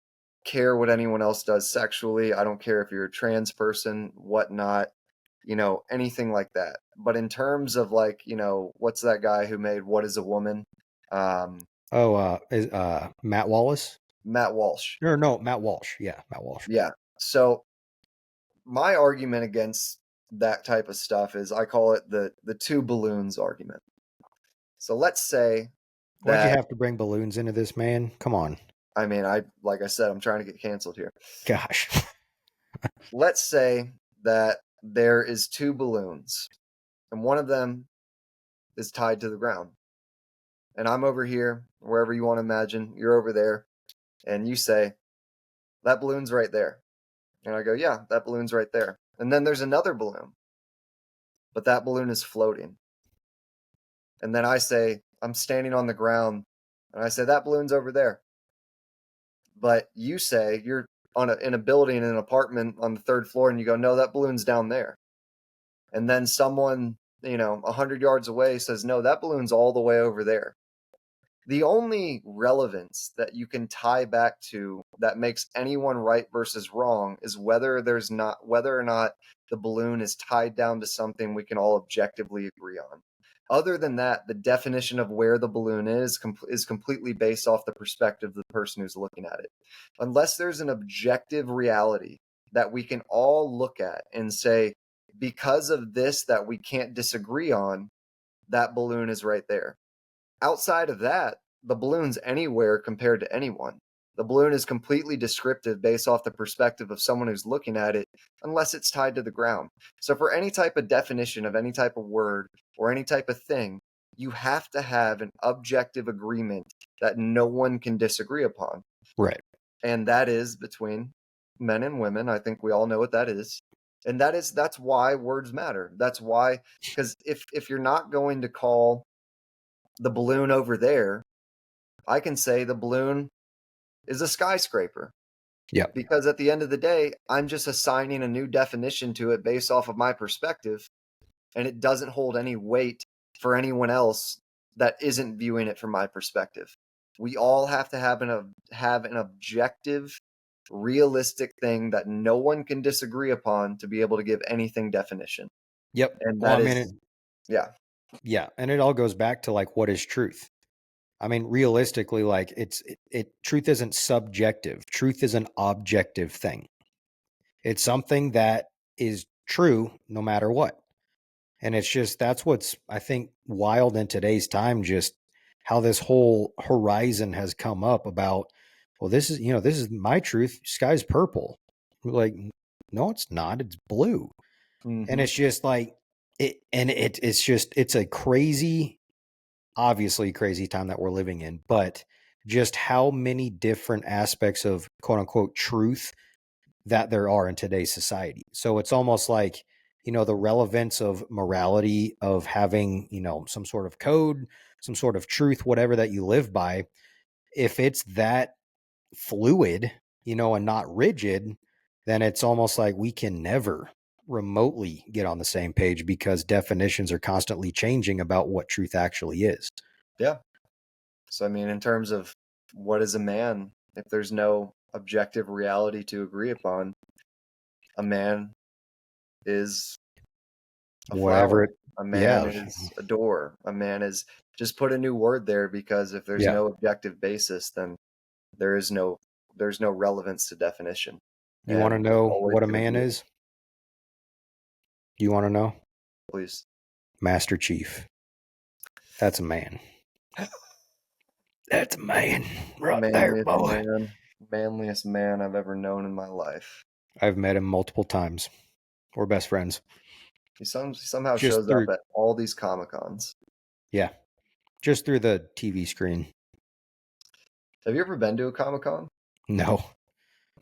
care what anyone else does sexually. I don't care if you're a trans person, whatnot, anything like that. But in terms of like, what's that guy who made What is a Woman? Um, Oh, is Matt Wallace? Matt Walsh. Or no, Matt Walsh. Yeah, Matt Walsh. Yeah. So my argument against that type of stuff is I call it the two balloons argument. So let's say Why'd you that have to bring balloons into this, man? Come on. I mean, like I said, I'm trying to get canceled here. Gosh. Let's say that there is two balloons and one of them is tied to the ground. And I'm over here, wherever you want to imagine, you're over there, and you say, that balloon's right there. And I go, yeah, that balloon's right there. And then there's another balloon, but that balloon is floating. And then I say, I'm standing on the ground, and I say, that balloon's over there. But you say, you're in a building, in an apartment on the third floor, and you go, no, that balloon's down there. And then someone, 100 yards away says, no, that balloon's all the way over there. The only relevance that you can tie back to that makes anyone right versus wrong is whether or not the balloon is tied down to something we can all objectively agree on. Other than that, the definition of where the balloon is completely based off the perspective of the person who's looking at it. Unless there's an objective reality that we can all look at and say, because of this that we can't disagree on, that balloon is right there. Outside of that, the balloon's anywhere compared to anyone. The balloon is completely descriptive based off the perspective of someone who's looking at it, unless it's tied to the ground. So, for any type of definition of any type of word or any type of thing, you have to have an objective agreement that no one can disagree upon. Right. And that is between men and women. I think we all know what that is. And that's why words matter. That's why, because if you're not going to call the balloon over there, I can say the balloon is a skyscraper. Yep. Because at the end of the day, I'm just assigning a new definition to it based off of my perspective, and it doesn't hold any weight for anyone else that isn't viewing it from my perspective. We all have to have an objective, realistic thing that no one can disagree upon to be able to give anything definition. Yep. And Well, that I mean, is, yeah. yeah, and it all goes back to like, what is truth? I mean, realistically, like truth isn't subjective. Truth is an objective thing. It's something that is true no matter what. And it's just, that's what's, I think, wild in today's time, just how this whole horizon has come up about, well, this is, this is my truth. Sky's purple. We're like, no, it's not. It's blue. And Mm-hmm. it's just like, it's a crazy, obviously crazy time that we're living in, but just how many different aspects of quote unquote truth that there are in today's society. So it's almost like, the relevance of morality, of having, some sort of code, some sort of truth, whatever that you live by, if it's that fluid, and not rigid, then it's almost like we can never remotely get on the same page because definitions are constantly changing about what truth actually is. Yeah. So, I mean, in terms of what is a man, if there's no objective reality to agree upon, a man is a Whatever flower. it, A man yeah, is a door. A man is, just put a new word there, because if there's yeah. no objective basis, then there is no there's no relevance to definition. You want to And it's know always what a going to man be, is? You want to know? please. Master Chief. That's a man. That's a man right there, Manliest boy. man, manliest man I've ever known in my life. I've met him multiple times. We're best friends. He somehow Just shows up through, at all these Comic Cons. yeah, just through the TV screen. Have you ever been to a Comic Con? No.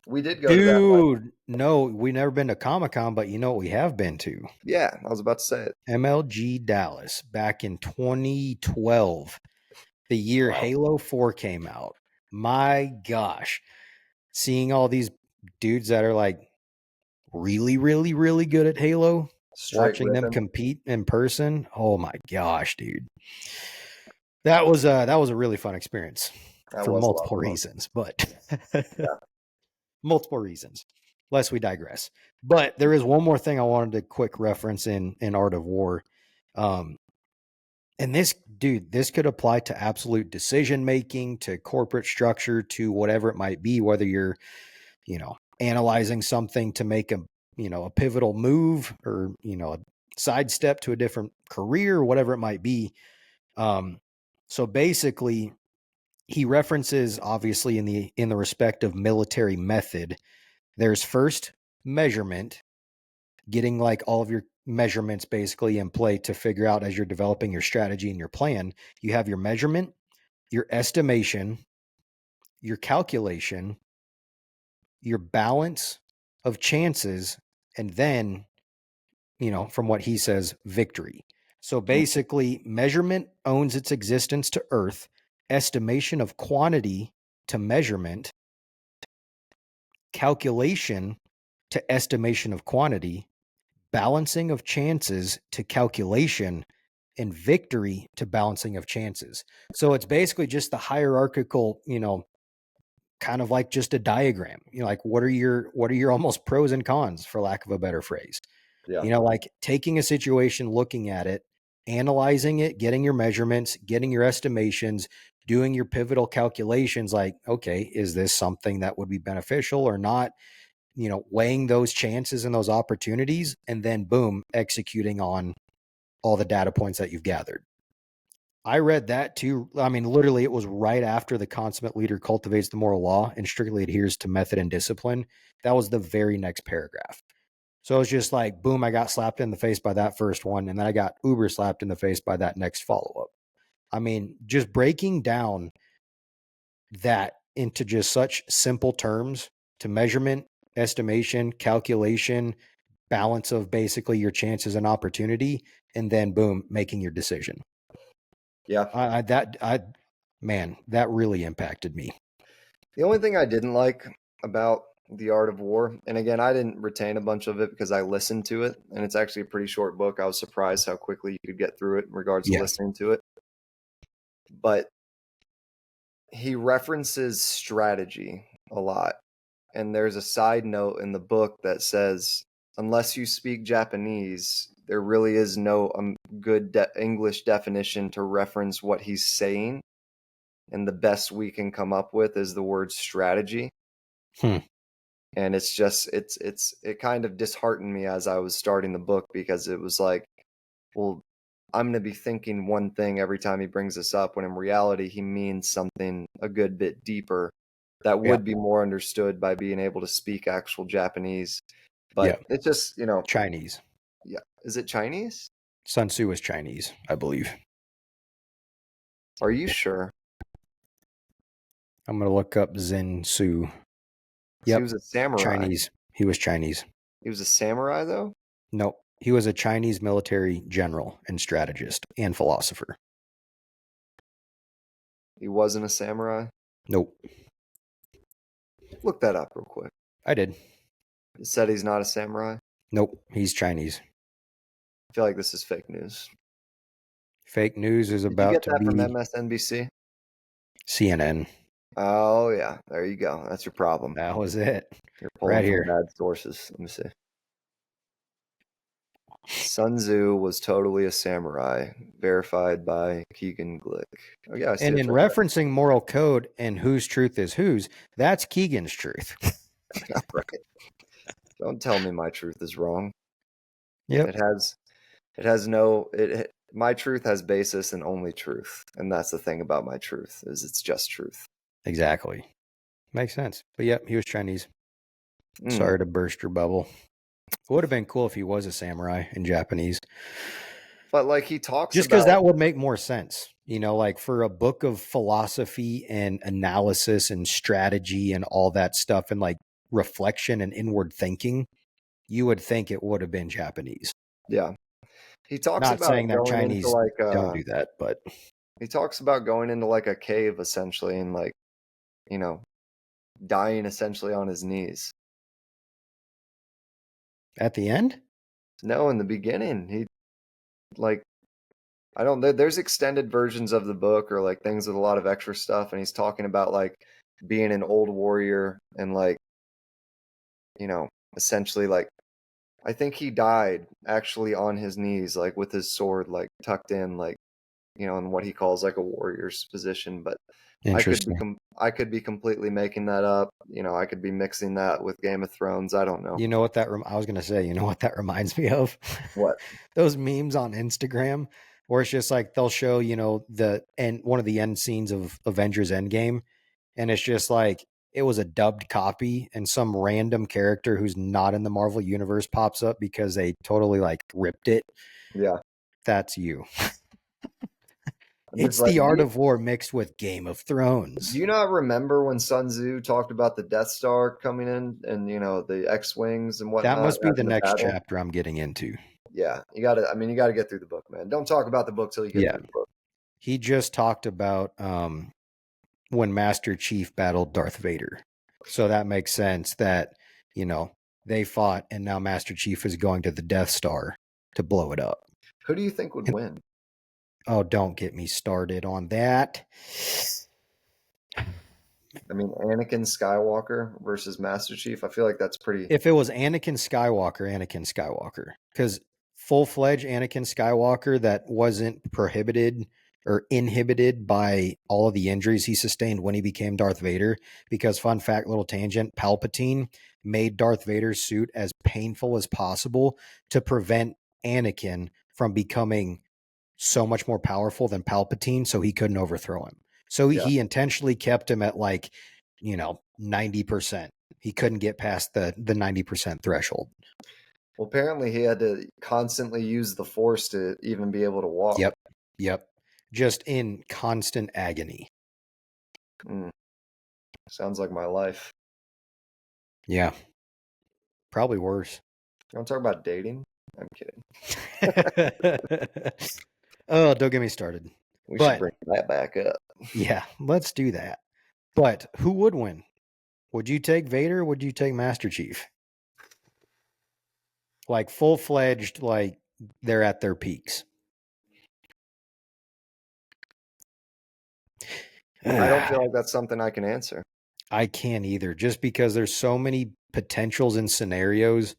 We did go to that one. Dude, no, we never been to Comic-Con, but you know what we have been to? Yeah, I was about to say it. MLG Dallas back in 2012, the year Wow. Halo 4 came out. My gosh. Seeing all these dudes that are like really, really, really good at Halo, Straight watching them ripping. compete in person. Oh my gosh, dude. That was a really fun experience That for was a lot of multiple fun. reasons, but Yeah. multiple reasons. Lest we digress. But there is one more thing I wanted to quick reference in Art of War. Um, and this could apply to absolute decision making, to corporate structure, to whatever it might be, whether you're, analyzing something to make a pivotal move, or, a sidestep to a different career, whatever it might be. So basically, he references, obviously, in the respect of military method, there's first measurement, getting like all of your measurements basically in play to figure out as you're developing your strategy and your plan. You have your measurement, your estimation, your calculation, your balance of chances, and then, from what he says, victory. So Mm. basically, measurement owns its existence to earth, estimation of quantity to measurement, calculation to estimation of quantity, balancing of chances to calculation, and victory to balancing of chances. So it's basically just the hierarchical, kind of like just a diagram. Like what are your almost pros and cons, for lack of a better phrase. Yeah. Like taking a situation, looking at it, analyzing it, getting your measurements, getting your estimations, doing your pivotal calculations, like, okay, is this something that would be beneficial or not? Weighing those chances and those opportunities, and then boom, executing on all the data points that you've gathered. I read that too. I mean, literally, it was right after the consummate leader cultivates the moral law and strictly adheres to method and discipline. That was the very next paragraph. So it's just like, boom, I got slapped in the face by that first one. And then I got uber slapped in the face by that next follow up. I mean, just breaking down that into just such simple terms to measurement, estimation, calculation, balance of basically your chances and opportunity, and then boom, making your decision. Yeah. Man, that really impacted me. The only thing I didn't like about The Art of War, and again, I didn't retain a bunch of it because I listened to it, and it's actually a pretty short book. I was surprised how quickly you could get through it in regards to Yeah. listening to it. But he references strategy a lot. And there's a side note in the book that says, unless you speak Japanese, there really is no good English definition to reference what he's saying. And the best we can come up with is the word strategy. Hmm. And it's just it kind of disheartened me as I was starting the book, because it was like, well, I'm going to be thinking one thing every time he brings this up, when in reality he means something a good bit deeper that Yeah. would be more understood by being able to speak actual Japanese. Yeah. But it's just, Chinese. yeah. Is it Chinese? Sun Tzu is Chinese, I believe. Are you sure? I'm going to look up Zen Tzu. He Yep. was a samurai. Chinese. He was Chinese. He was a samurai, though? No, he was a Chinese military general and strategist and philosopher. He wasn't a samurai? Nope. Look that up real quick. I did. It said he's not a samurai? Nope. He's Chinese. I feel like this is fake news. Fake news is Did you about get to that from be MSNBC? CNN. Oh, yeah. There you go. That's your problem. That was it. You're pulling Right from here. bad sources. Let me see. Sun Tzu was totally a samurai, verified by Keegan Glick. Oh, yeah, I see And it in right there. referencing moral code and whose truth is whose, that's Keegan's truth. Right. Don't tell me my truth is wrong. Yep. My truth has basis in only truth. And that's the thing about my truth, is it's just truth. Exactly. Makes sense. But yep, he was Chinese. Mm. Sorry to burst your bubble. It would have been cool if he was a samurai in Japanese. But like he talks Just because about, that would make more sense. You know, like for a book of philosophy and analysis and strategy and all that stuff and like reflection and inward thinking, you would think it would have been Japanese. yeah. He talks Not about saying that going into Chinese like don't do that, but he talks about going into like a cave essentially, and like, dying essentially on his knees. at the end, No, in the beginning, he like there's extended versions of the book, or like things with a lot of extra stuff, and he's talking about like being an old warrior and like, essentially like, I think he died actually on his knees, like with his sword like tucked in, like, in what he calls like a warrior's position. But interesting. I could be completely making that up. I could be mixing that with Game of Thrones. I don't know. You know what I was going to say, you know what that reminds me of? What? Those memes on Instagram where it's just like they'll show, one of the end scenes of Avengers Endgame. And it's just like it was a dubbed copy and some random character who's not in the Marvel universe pops up because they totally like ripped it. Yeah. That's you. I'm just It's like, the Art of War mixed with Game of Thrones. do you not remember when Sun Tzu talked about the Death Star coming in, and the X-wings and That whatnot must be the having the next battle? chapter I'm getting into. Yeah, you gotta get through the book, man. Don't talk about the book till you get Yeah. through the book. He just talked about when Master Chief battled Darth Vader. So that makes sense that, they fought and now Master Chief is going to the Death Star to blow it up. Who do you think would win? Oh, don't get me started on that. I mean, Anakin Skywalker versus Master Chief. I feel like that's pretty. If it was Anakin Skywalker, because full-fledged Anakin Skywalker that wasn't prohibited or inhibited by all of the injuries he sustained when he became Darth Vader. Because fun fact, little tangent, Palpatine made Darth Vader's suit as painful as possible to prevent Anakin from becoming so much more powerful than Palpatine, so he couldn't overthrow him. So Yeah. he intentionally kept him at like, 90%. He couldn't get past the 90% threshold. Well, apparently he had to constantly use the Force to even be able to walk. Yep. Yep. Just in constant agony. Mm, sounds like my life. Yeah. Probably worse. You want to talk about dating? I'm kidding. Oh, don't get me started. We should But bring that back up. yeah, let's do that. But who would win? Would you take Vader or would you take Master Chief? Like full-fledged, like they're at their peaks. I don't feel like that's something I can answer. I can't either, just because there's so many potentials and scenarios.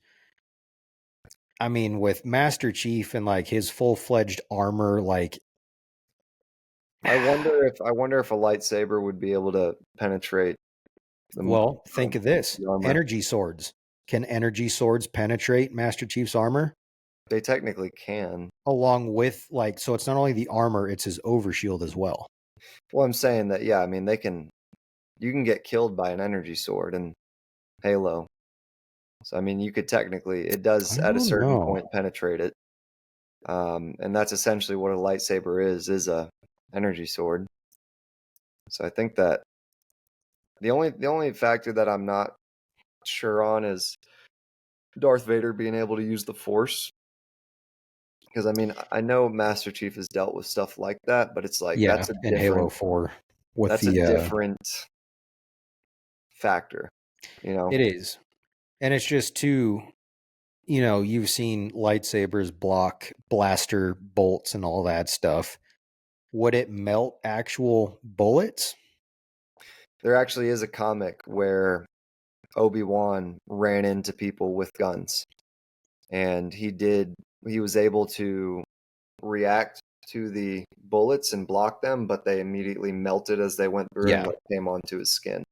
I mean, with Master Chief and like his full-fledged armor, like I wonder if a lightsaber would be able to penetrate well, think of this. the armor. Energy swords. Can energy swords penetrate Master Chief's armor? They technically can. Along with like, so it's not only the armor, it's his overshield as well. Well, I'm saying that, yeah, I mean, you can get killed by an energy sword in Halo. So, I mean, you could technically, it does I at a don't certain know. point penetrate it. And that's essentially what a lightsaber is a energy sword. So I think that the only factor that I'm not sure on is Darth Vader being able to use the Force. Because I mean, I know Master Chief has dealt with stuff like that, but it's like Yeah, in Halo 4 with that's a the different factor, you know. it is. And it's just too, you've seen lightsabers block blaster bolts and all that stuff. Would it melt actual bullets? There actually is a comic where Obi-Wan ran into people with guns, and he was able to react to the bullets and block them, but they immediately melted as they went through and Yeah. like came onto his skin.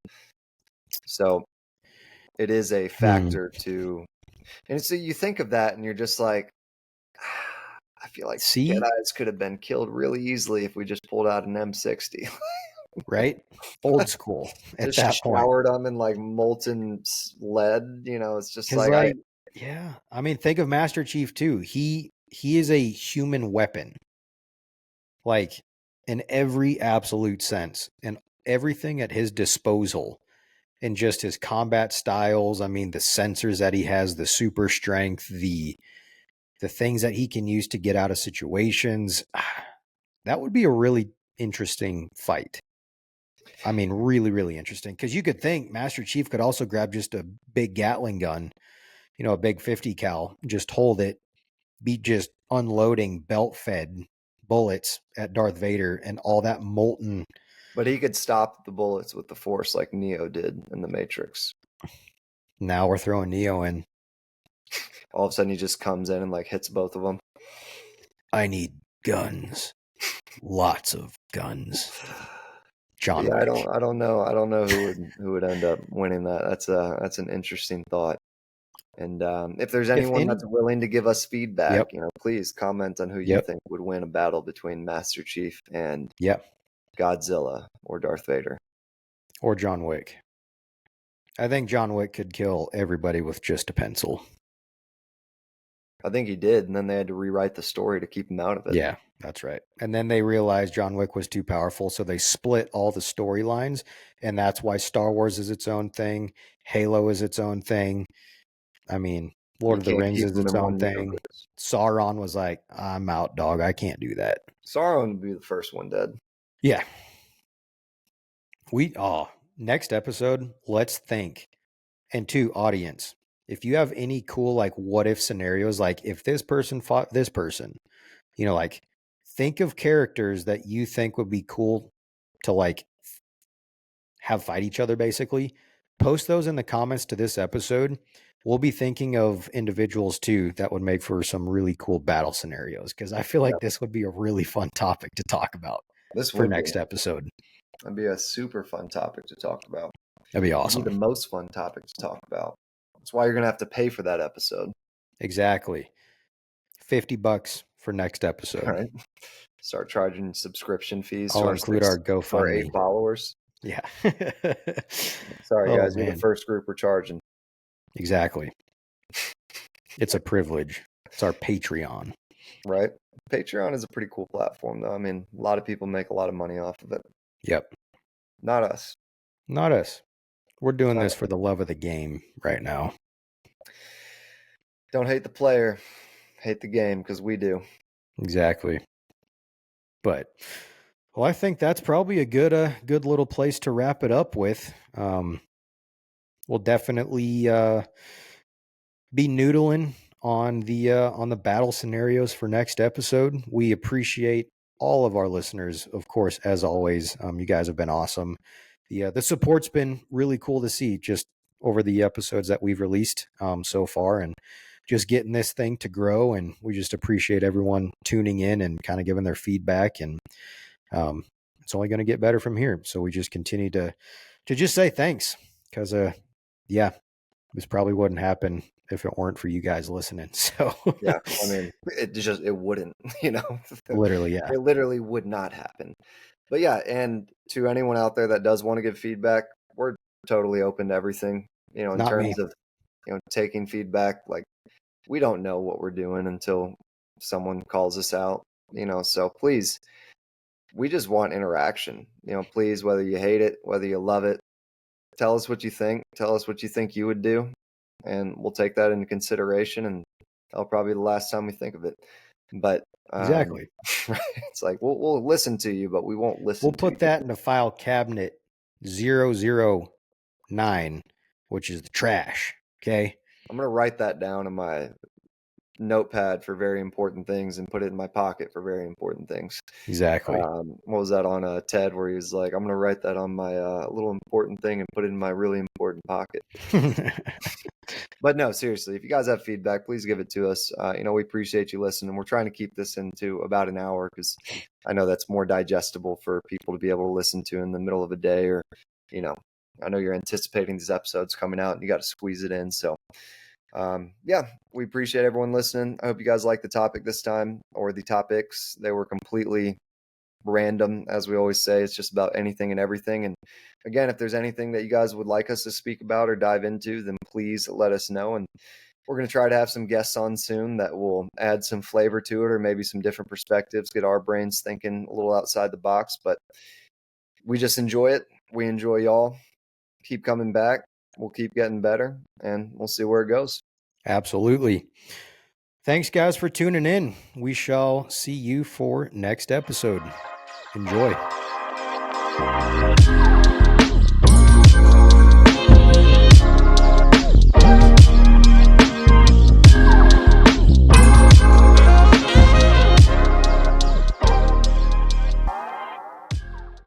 So it is a Hmm. factor to, and so you think of that and you're just like, I feel like See, Jedi's could have been killed really easily if we just pulled out an M60. right? Old school at Just that point. showered them in like molten lead. It's just Because like I. like, yeah. I mean, think of Master Chief too. He is a human weapon. Like in every absolute sense. And everything at his disposal. And just his combat styles. I mean, the sensors that he has, the super strength, the things that he can use to get out of situations. That would be a really interesting fight. I mean, really, really interesting. Because you could think Master Chief could also grab just a big Gatling gun, a big 50 cal, just hold it, be just unloading belt fed bullets at Darth Vader and all that molten. But he could stop the bullets with the Force like Neo did in the Matrix. Now we're throwing Neo in. All of a sudden, he just comes in and like hits both of them. I need guns. Lots of guns. John Yeah, Wick. I don't know. I don't know who would end up winning that. That's an interesting thought. And if there's If anyone any, that's willing to give us feedback, yep, please comment on who you yep, think would win a battle between Master Chief and yep, Godzilla or Darth Vader. or John Wick. I think John Wick could kill everybody with just a pencil. I think he did, and then they had to rewrite the story to keep him out of it. Yeah, that's right. And then they realized John Wick was too powerful, so they split all the storylines, and that's why Star Wars is its own thing, Halo is its own thing. I mean, Lord You of the can't Rings keep is them its in own one thing. universe. Sauron was like, I'm out, dog. I can't do that. Sauron would be the first one dead. Yeah. Next episode, let's think. And two, audience, if you have any cool like what if scenarios, like if this person fought this person, like think of characters that you think would be cool to like have fight each other basically. Post those in the comments to this episode. We'll be thinking of individuals too that would make for some really cool battle scenarios, because I feel like this would be a really fun topic to talk about This for would next be. episode. That'd be a super fun topic to talk about. That'd be It'd be the awesome. most fun topic to talk about. That's why you're gonna have to pay for that episode. Exactly. $50 for next episode. All right. Start charging subscription fees I'll include our to our 8 GoFundMe. followers. Yeah. Sorry, Oh guys, you're the man. first group we're charging. Exactly. It's a privilege. It's our Patreon. Right? Patreon is a pretty cool platform, though. I mean, a lot of people make a lot of money off of it. Yep. Not us. Not us. We're doing Not this us. for the love of the game right now. Don't hate the player, hate the game, because we do. Exactly. But well, I think that's probably a good little place to wrap it up with. We'll definitely be noodling on the battle scenarios for next episode. We appreciate all of our listeners, of course, as always. You guys have been awesome. The support's been really cool to see just over the episodes that we've released so far, and just getting this thing to grow. And we just appreciate everyone tuning in and kind of giving their feedback. And it's only going to get better from here. So we just continue to just say thanks, because yeah, this probably wouldn't happen if it weren't for you guys listening. So Yeah, I mean, it wouldn't, you know. literally, yeah, It literally would not happen. But yeah, and to anyone out there that does want to give feedback, we're totally open to everything, you know, in not me. terms of, you know, taking feedback. Like, we don't know what we're doing until someone calls us out, you know. So please, we just want interaction, you know. Please, whether you hate it, whether you love it, tell us what you think. Tell us what you think you would do, and we'll take that into consideration. And that'll probably be the last time we think of it. But Exactly. it's like we'll listen to you, but we won't listen We'll to put you. that in the file cabinet 009, which is the trash. Okay. I'm gonna write that down in my notepad for very important things and put it in my pocket for very important things. Exactly. What was that on TED where he was like, I'm gonna write that on my little important thing and put it in my really important pocket. But no, seriously, if you guys have feedback, please give it to us. You know, we appreciate you listening. We're trying to keep this into about an hour because I know that's more digestible for people to be able to listen to in the middle of a day, or, you know, I know you're anticipating these episodes coming out and you got to squeeze it in. So, yeah, we appreciate everyone listening. I hope you guys like the topic this time, or the topics. They were completely random, as we always say. It's just about anything and everything. And again, if there's anything that you guys would like us to speak about or dive into, then please let us know. And we're going to try to have some guests on soon that will add some flavor to it, or maybe some different perspectives, get our brains thinking a little outside the box. But we just enjoy it. We enjoy y'all. Keep coming back. We'll keep getting better, and we'll see where it goes. Absolutely. Thanks, guys, for tuning in. We shall see you for next episode. Enjoy.